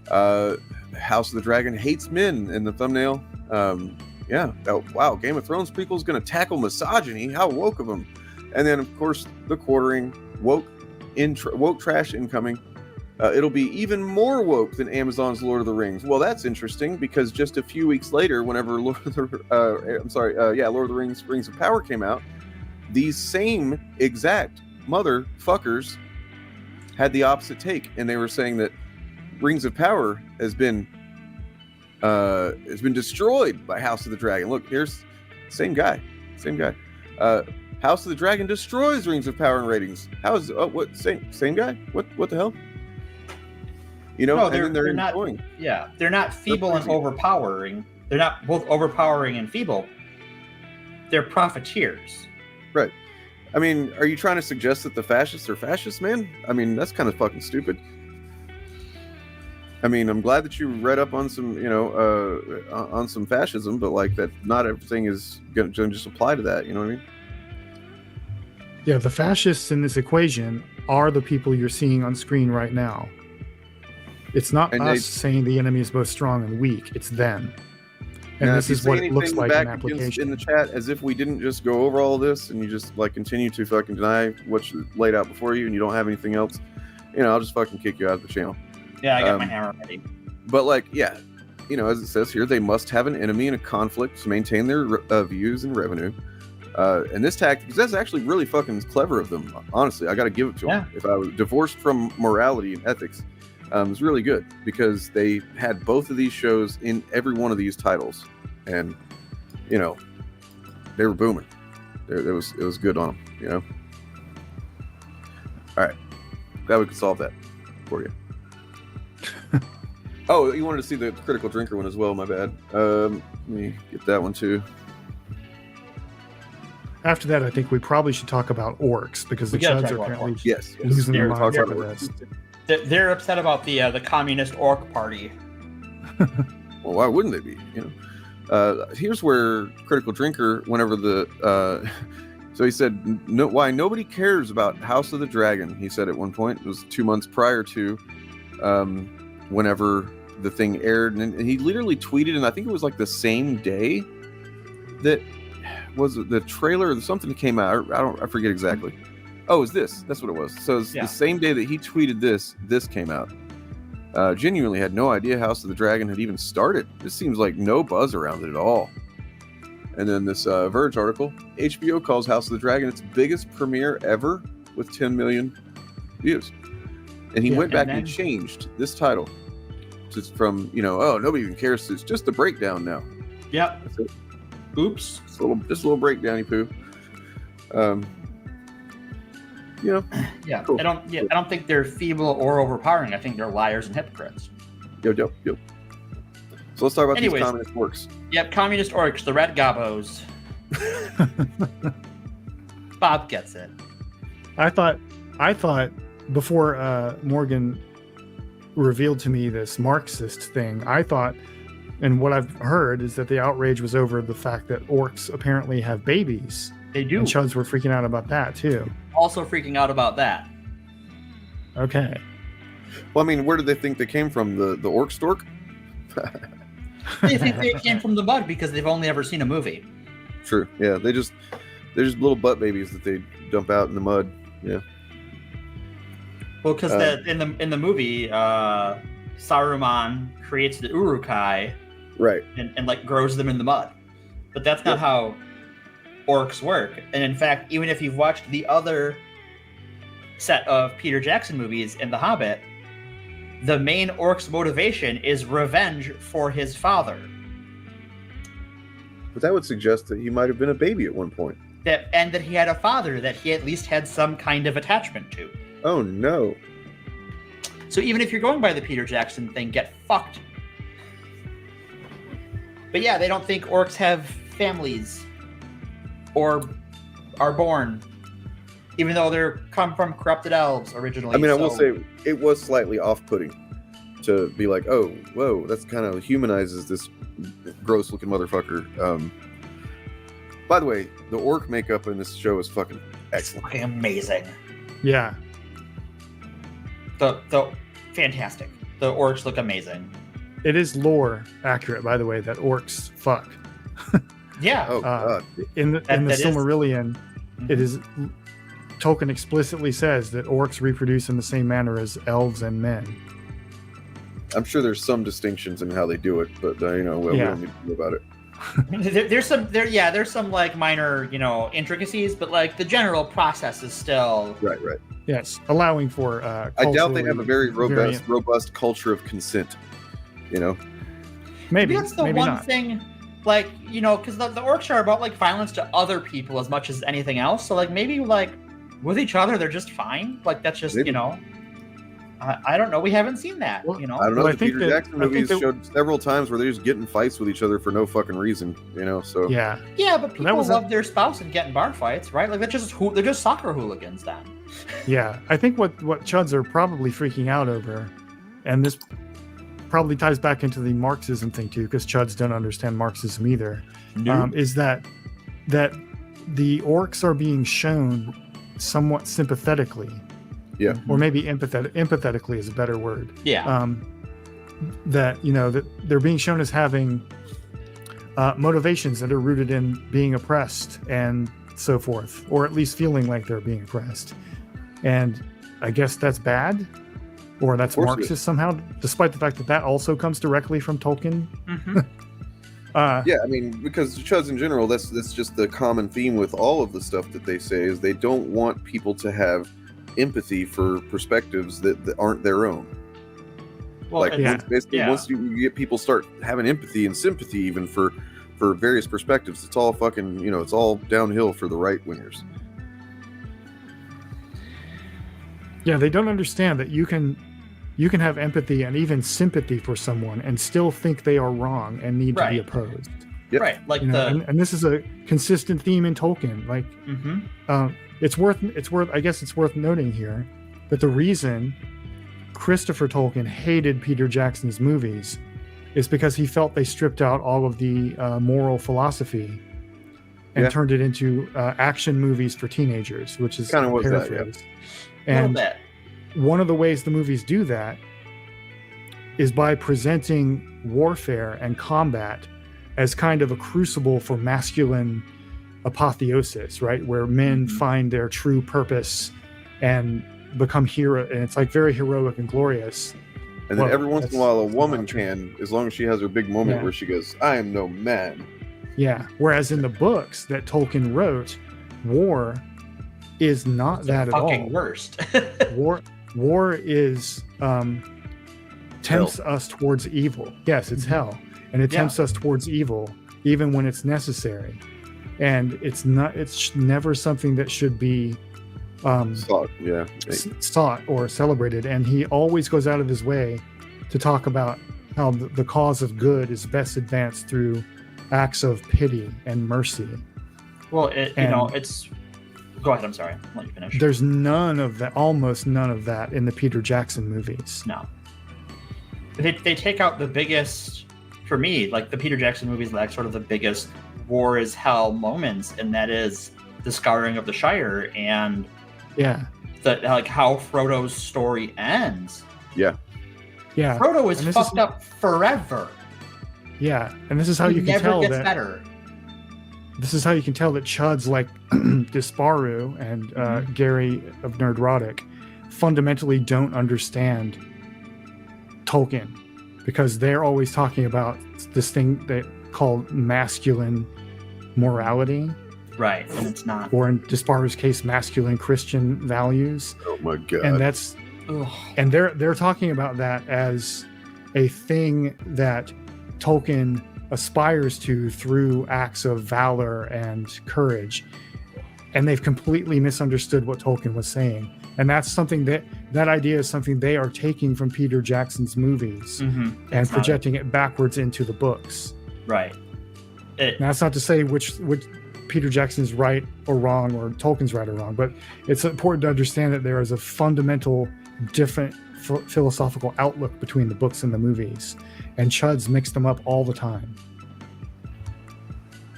House of the Dragon hates men in the thumbnail. Wow, Game of Thrones prequel is going to tackle misogyny. How woke of them. And then, of course, the quartering, woke trash incoming. It'll be even more woke than Amazon's Lord of the Rings. Well, that's interesting because just a few weeks later, whenever Lord of the Rings, Rings of Power came out, these same exact motherfuckers had the opposite take, and they were saying that Rings of Power has been destroyed by House of the Dragon. Look, here's same guy. House of the Dragon destroys Rings of Power in ratings. How is same guy? What the hell? No, they're not. Yeah, they're not feeble and overpowering. They're not both overpowering and feeble. They're profiteers. Right. I mean, are you trying to suggest that the fascists are fascists, man? I mean, that's kind of fucking stupid. I mean, I'm glad that you read up on some, on some fascism, but like that, not everything is going to just apply to that. You know what I mean? Yeah, the fascists in this equation are the people you're seeing on screen right now. It's not And us saying the enemy is both strong and weak. It's them. And now, this is what it looks like in application. in the chat, as if we didn't just go over all of this, and you just like continue to fucking deny what's laid out before you, and you don't have anything else. I'll just fucking kick you out of the channel. Yeah, I got my hammer ready. But like, yeah, as it says here, they must have an enemy in a conflict to maintain their views and revenue. And this tactic, that's actually really fucking clever of them. Honestly, I got to give it to them. If I was divorced from morality and ethics, it was really good because they had both of these shows in every one of these titles, and they were booming. It was good on them. All right, glad we could solve that for you. Oh, you wanted to see the critical drinker one as well? My bad. Let me get that one too. After that, I think we probably should talk about orcs because the Chuds are apparently losing their minds over this. They're upset about the communist orc party. Well, why wouldn't they be? Here's where critical drinker, whenever so he said, why nobody cares about House of the Dragon. He said at one point, it was 2 months prior to whenever the thing aired, and he literally tweeted, and I think it was like the same day that was the trailer or something that came out. I forget exactly. Oh, is this? That's what it was. So it's the same day that he tweeted this came out. Genuinely had no idea House of the Dragon had even started. This seems like no buzz around it at all. And then this Verge article, HBO calls House of the Dragon its biggest premiere ever with 10 million views. And he went back and he changed this title just from, oh, nobody even cares. It's just a breakdown now. Yep. That's it. Oops. Just a little breakdowny poo. Yeah. Cool. I don't think they're feeble or overpowering. I think they're liars and hypocrites. Yep. So let's talk about these communist orcs. Yep, communist orcs, the red gobos. Bob gets it. I thought before Morgan revealed to me this Marxist thing, I thought, and what I've heard is that the outrage was over the fact that orcs apparently have babies. They do. And Chuds were freaking out about that too. Also freaking out about that. Okay. Well, I mean, where did they think they came from? The orc stork? They think they came from the mud because they've only ever seen a movie. True. Yeah, they're just little butt babies that they dump out in the mud. Yeah. Well, because in the movie, Saruman creates the Urukai, right, and like grows them in the mud. But that's not how orcs work. And in fact, even if you've watched the other set of Peter Jackson movies in The Hobbit, the main orc's motivation is revenge for his father. But that would suggest that he might have been a baby at one point. And that he had a father that he at least had some kind of attachment to. Oh, no. So even if you're going by the Peter Jackson thing, get fucked. But yeah, they don't think orcs have families or are born, even though they're come from corrupted elves originally. I mean, I will say it was slightly off-putting to be like, oh, whoa, that's kind of humanizes this gross-looking motherfucker. By the way, the orc makeup in this show is fucking excellent. Fucking amazing. Yeah. The fantastic. The orcs look amazing. It is lore accurate, by the way, that orcs fuck. Yeah. Oh god. In the Silmarillion, it is Tolkien explicitly says that orcs reproduce in the same manner as elves and men. I'm sure there's some distinctions in how they do it, but we don't need to know about it. There's some like minor, intricacies, but like the general process is still right. Yes, allowing for. I doubt they have a very robust culture of consent. Maybe that's the maybe one not. thing. Like, because the orcs are about like violence to other people as much as anything else. So like maybe like with each other they're just fine. Like that's just maybe. I don't know. We haven't seen that. I don't know. The Peter Jackson movies showed several times where they're just getting fights with each other for no fucking reason. So yeah, but people love their spouse and get in bar fights, right? Like they're just soccer hooligans then. Yeah, I think what Chuds are probably freaking out over, and this probably ties back into the Marxism thing too, because Chuds don't understand Marxism either. No. Is that the orcs are being shown somewhat sympathetically. Yeah. Or maybe empathetically is a better word. Yeah. That that they're being shown as having motivations that are rooted in being oppressed and so forth, or at least feeling like they're being oppressed. And I guess that's bad, or that's Marxist somehow, despite the fact that that also comes directly from Tolkien. Mm-hmm. Yeah, I mean, because Chuds in general, that's just the common theme with all of the stuff that they say is they don't want people to have empathy for perspectives that aren't their own. Well, once you get people start having empathy and sympathy even for various perspectives, it's all fucking, it's all downhill for the right wingers. Yeah, they don't understand that you can have empathy and even sympathy for someone and still think they are wrong and need to be opposed. Yep. Right, like and this is a consistent theme in Tolkien. Like, it's worth noting here that the reason Christopher Tolkien hated Peter Jackson's movies is because he felt they stripped out all of the moral philosophy and turned it into action movies for teenagers, which is kind of what paraphrase. And one of the ways the movies do that is by presenting warfare and combat as kind of a crucible for masculine apotheosis, right? Where men find their true purpose and become hero, and it's like very heroic and glorious. And then every once in a while a woman can, as long as she has her big moment where she goes, I am no man. Yeah. Whereas in the books that Tolkien wrote, war is not that at all. Fucking worst. War is tempts us towards evil. Yes, it's hell. And it tempts us towards evil even when it's necessary. And it's never something that should be sought or celebrated. And he always goes out of his way to talk about how the cause of good is best advanced through acts of pity and mercy. Well, it's. Go ahead. I'm sorry. I'll let you finish. There's almost none of that in the Peter Jackson movies. No. They take out the biggest, for me, like the Peter Jackson movies, like sort of the biggest war is hell moments, and that is the Scouring of the Shire and how Frodo's story ends. Yeah. Yeah. Frodo is fucked up forever. Yeah, and this is how you can tell that. Never gets better. This is how you can tell that chuds like Disparu and Gary of Nerdrotic fundamentally don't understand Tolkien, because they're always talking about this thing they call masculine morality. Right, and it's not. Or in Disparu's case, masculine Christian values. Oh my god. And that's and they're talking about that as a thing that Tolkien aspires to through acts of valor and courage, and they've completely misunderstood what Tolkien was saying. And that's something that idea is something they are taking from Peter Jackson's movies and projecting it backwards into the books. Right. Now, that's not to say which Peter Jackson's right or wrong, or Tolkien's right or wrong, but it's important to understand that there is a fundamental different philosophical outlook between the books and the movies, and chuds mix them up all the time.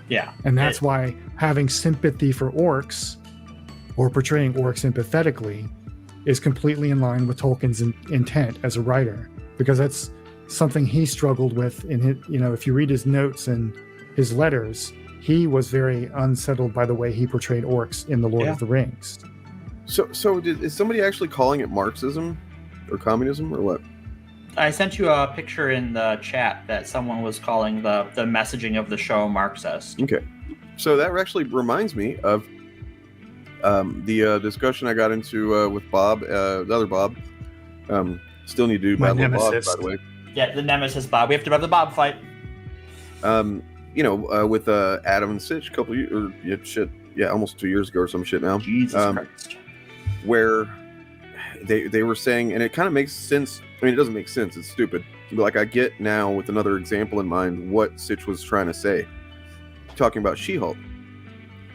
Yeah. And that's why having sympathy for orcs or portraying orcs empathetically is completely in line with Tolkien's intent as a writer, because that's something he struggled with in his, if you read his notes and his letters, he was very unsettled by the way he portrayed orcs in The Lord of the Rings. So is somebody actually calling it Marxism or communism or what? I sent you a picture in the chat that someone was calling the messaging of the show Marxist. Okay. So that actually reminds me of the discussion I got into with Bob, the other Bob. Still need to do Battle of Bob, by the way. Yeah, the Nemesis Bob. We have to have the Bob fight. With Adam and Sitch almost 2 years ago or some shit now. Jesus Christ. Where they were saying, and it kind of makes sense. I mean, it doesn't make sense. It's stupid. But like, I get now with another example in mind what Sitch was trying to say, talking about She-Hulk,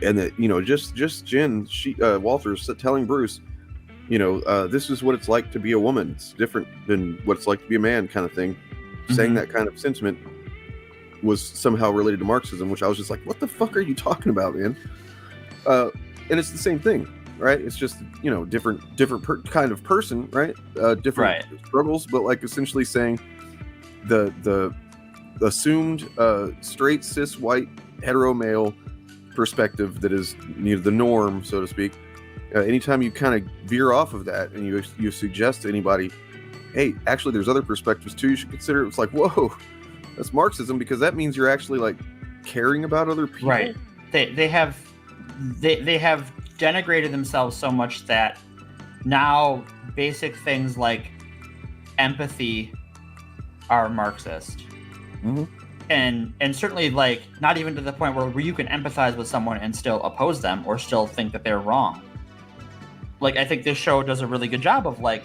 and that just Jen Walters telling Bruce, this is what it's like to be a woman. It's different than what it's like to be a man, kind of thing. Saying that kind of sentiment was somehow related to Marxism, which I was just like, what the fuck are you talking about, man? And it's the same thing. right? It's just, you know, different kind of person, right? Different struggles, but like essentially saying the assumed straight cis white hetero male perspective that is, you know, the norm, so to speak. Anytime you kind of veer off of that and you suggest to anybody, hey, actually there's other perspectives too you should consider, it's like, whoa, that's Marxism, because that means you're actually like caring about other people. Right. They have denigrated themselves so much that now basic things like empathy are Marxist. Mm-hmm. And certainly, like, not even to the point where you can empathize with someone and still oppose them or still think that they're wrong. Like, I think this show does a really good job of, like,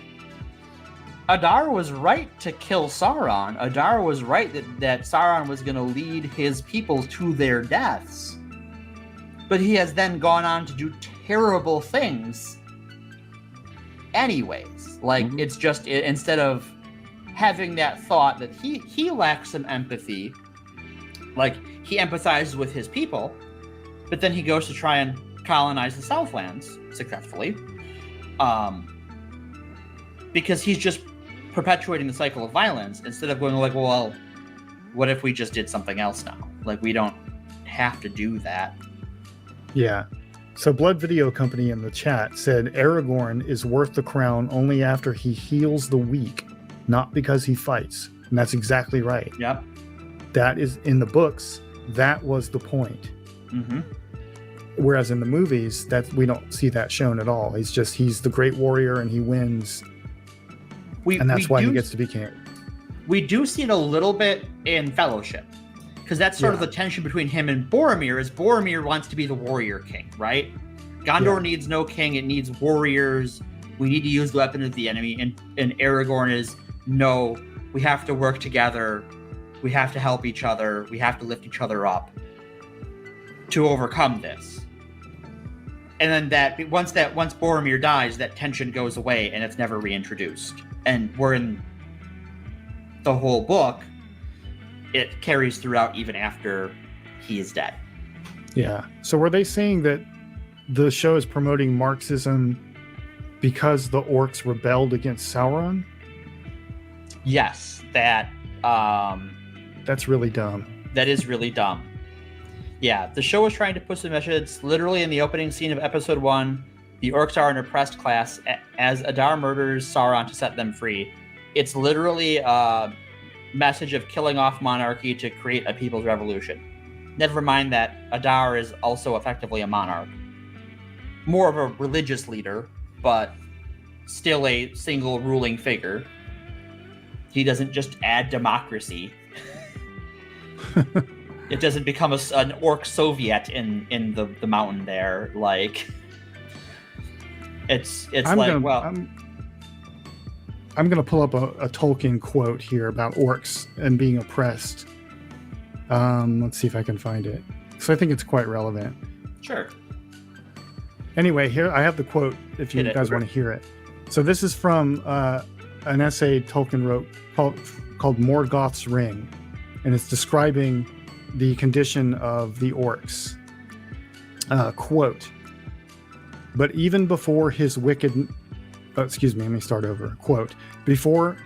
Adar was right to kill Sauron. Adar was right that Sauron was going to lead his people to their deaths. But he has then gone on to do terrible things anyways. Like, it's just, instead of having that thought that he lacks some empathy, like, he empathizes with his people, but then he goes to try and colonize the Southlands successfully, because he's just perpetuating the cycle of violence instead of going like, well, what if we just did something else now? Like, we don't have to do that. Yeah. So Blood Video Company in the chat said Aragorn is worth the crown only after he heals the weak, not because he fights. And that's exactly right. Yep. That is in the books. That was the point. Mm-hmm. Whereas in the movies, that we don't see that shown at all. He's the great warrior and he wins. And that's why he gets to be king. We do see it a little bit in Fellowship, because that's sort of the tension between him and Boromir, is Boromir wants to be the warrior king, right? Gondor needs no king, it needs warriors. We need to use the weapon of the enemy. And Aragorn is, no, we have to work together. We have to help each other. We have to lift each other up to overcome this. And then once Boromir dies, that tension goes away and it's never reintroduced. And we're in the whole book, it carries throughout even after he is dead. Yeah. So were they saying that the show is promoting Marxism because the orcs rebelled against Sauron? Yes, that's really dumb. That is really dumb. Yeah, the show is trying to push the message. Literally in the opening scene of episode 1, the orcs are an oppressed class as Adar murders Sauron to set them free. It's literally a message of killing off monarchy to create a people's revolution. Never mind that Adar is also effectively a monarch. More of a religious leader, but still a single ruling figure. He doesn't just add democracy. It doesn't become an orc Soviet in the mountain there. Like, it's I'm going to pull up a Tolkien quote here about orcs and being oppressed. Let's see if I can find it. So I think it's quite relevant. Sure. Anyway, here I have the quote if you guys want to hear it. So this is from an essay Tolkien wrote called Morgoth's Ring, and it's describing the condition of the orcs. Quote, but even before his wicked... let me start over. Quote, before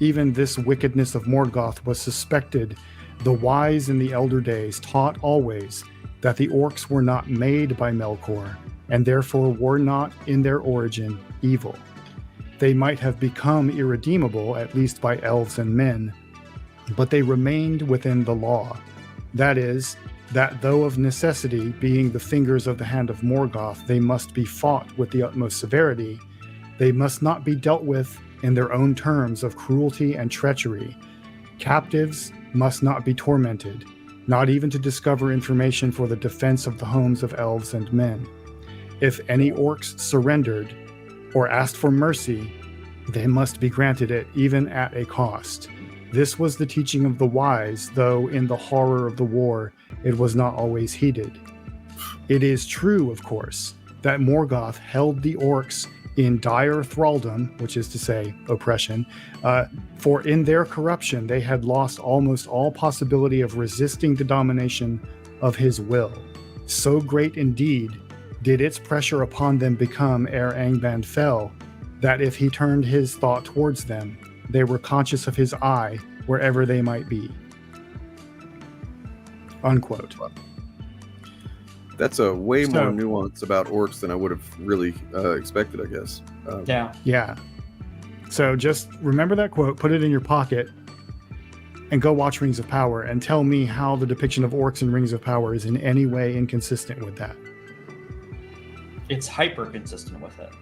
even this wickedness of Morgoth was suspected, the wise in the elder days taught always that the orcs were not made by Melkor, and therefore were not in their origin evil. They might have become irredeemable, at least by elves and men, but they remained within the law. That is, that though of necessity, being the fingers of the hand of Morgoth, they must be fought with the utmost severity, they must not be dealt with in their own terms of cruelty and treachery. Captives must not be tormented, not even to discover information for the defense of the homes of elves and men. If any orcs surrendered or asked for mercy, they must be granted it even at a cost. This was the teaching of the wise, though in the horror of the war, it was not always heeded. It is true, of course, that Morgoth held the orcs in dire thraldom, which is to say, oppression, for in their corruption they had lost almost all possibility of resisting the domination of his will. So great indeed did its pressure upon them become ere Angband fell, that if he turned his thought towards them, they were conscious of his eye wherever they might be. Unquote. That's a way So- more nuance about orcs than I would have really expected, I guess. Yeah. Yeah. So just remember that quote, put it in your pocket, and go watch Rings of Power and tell me how the depiction of orcs in Rings of Power is in any way inconsistent with that. It's hyper consistent with it.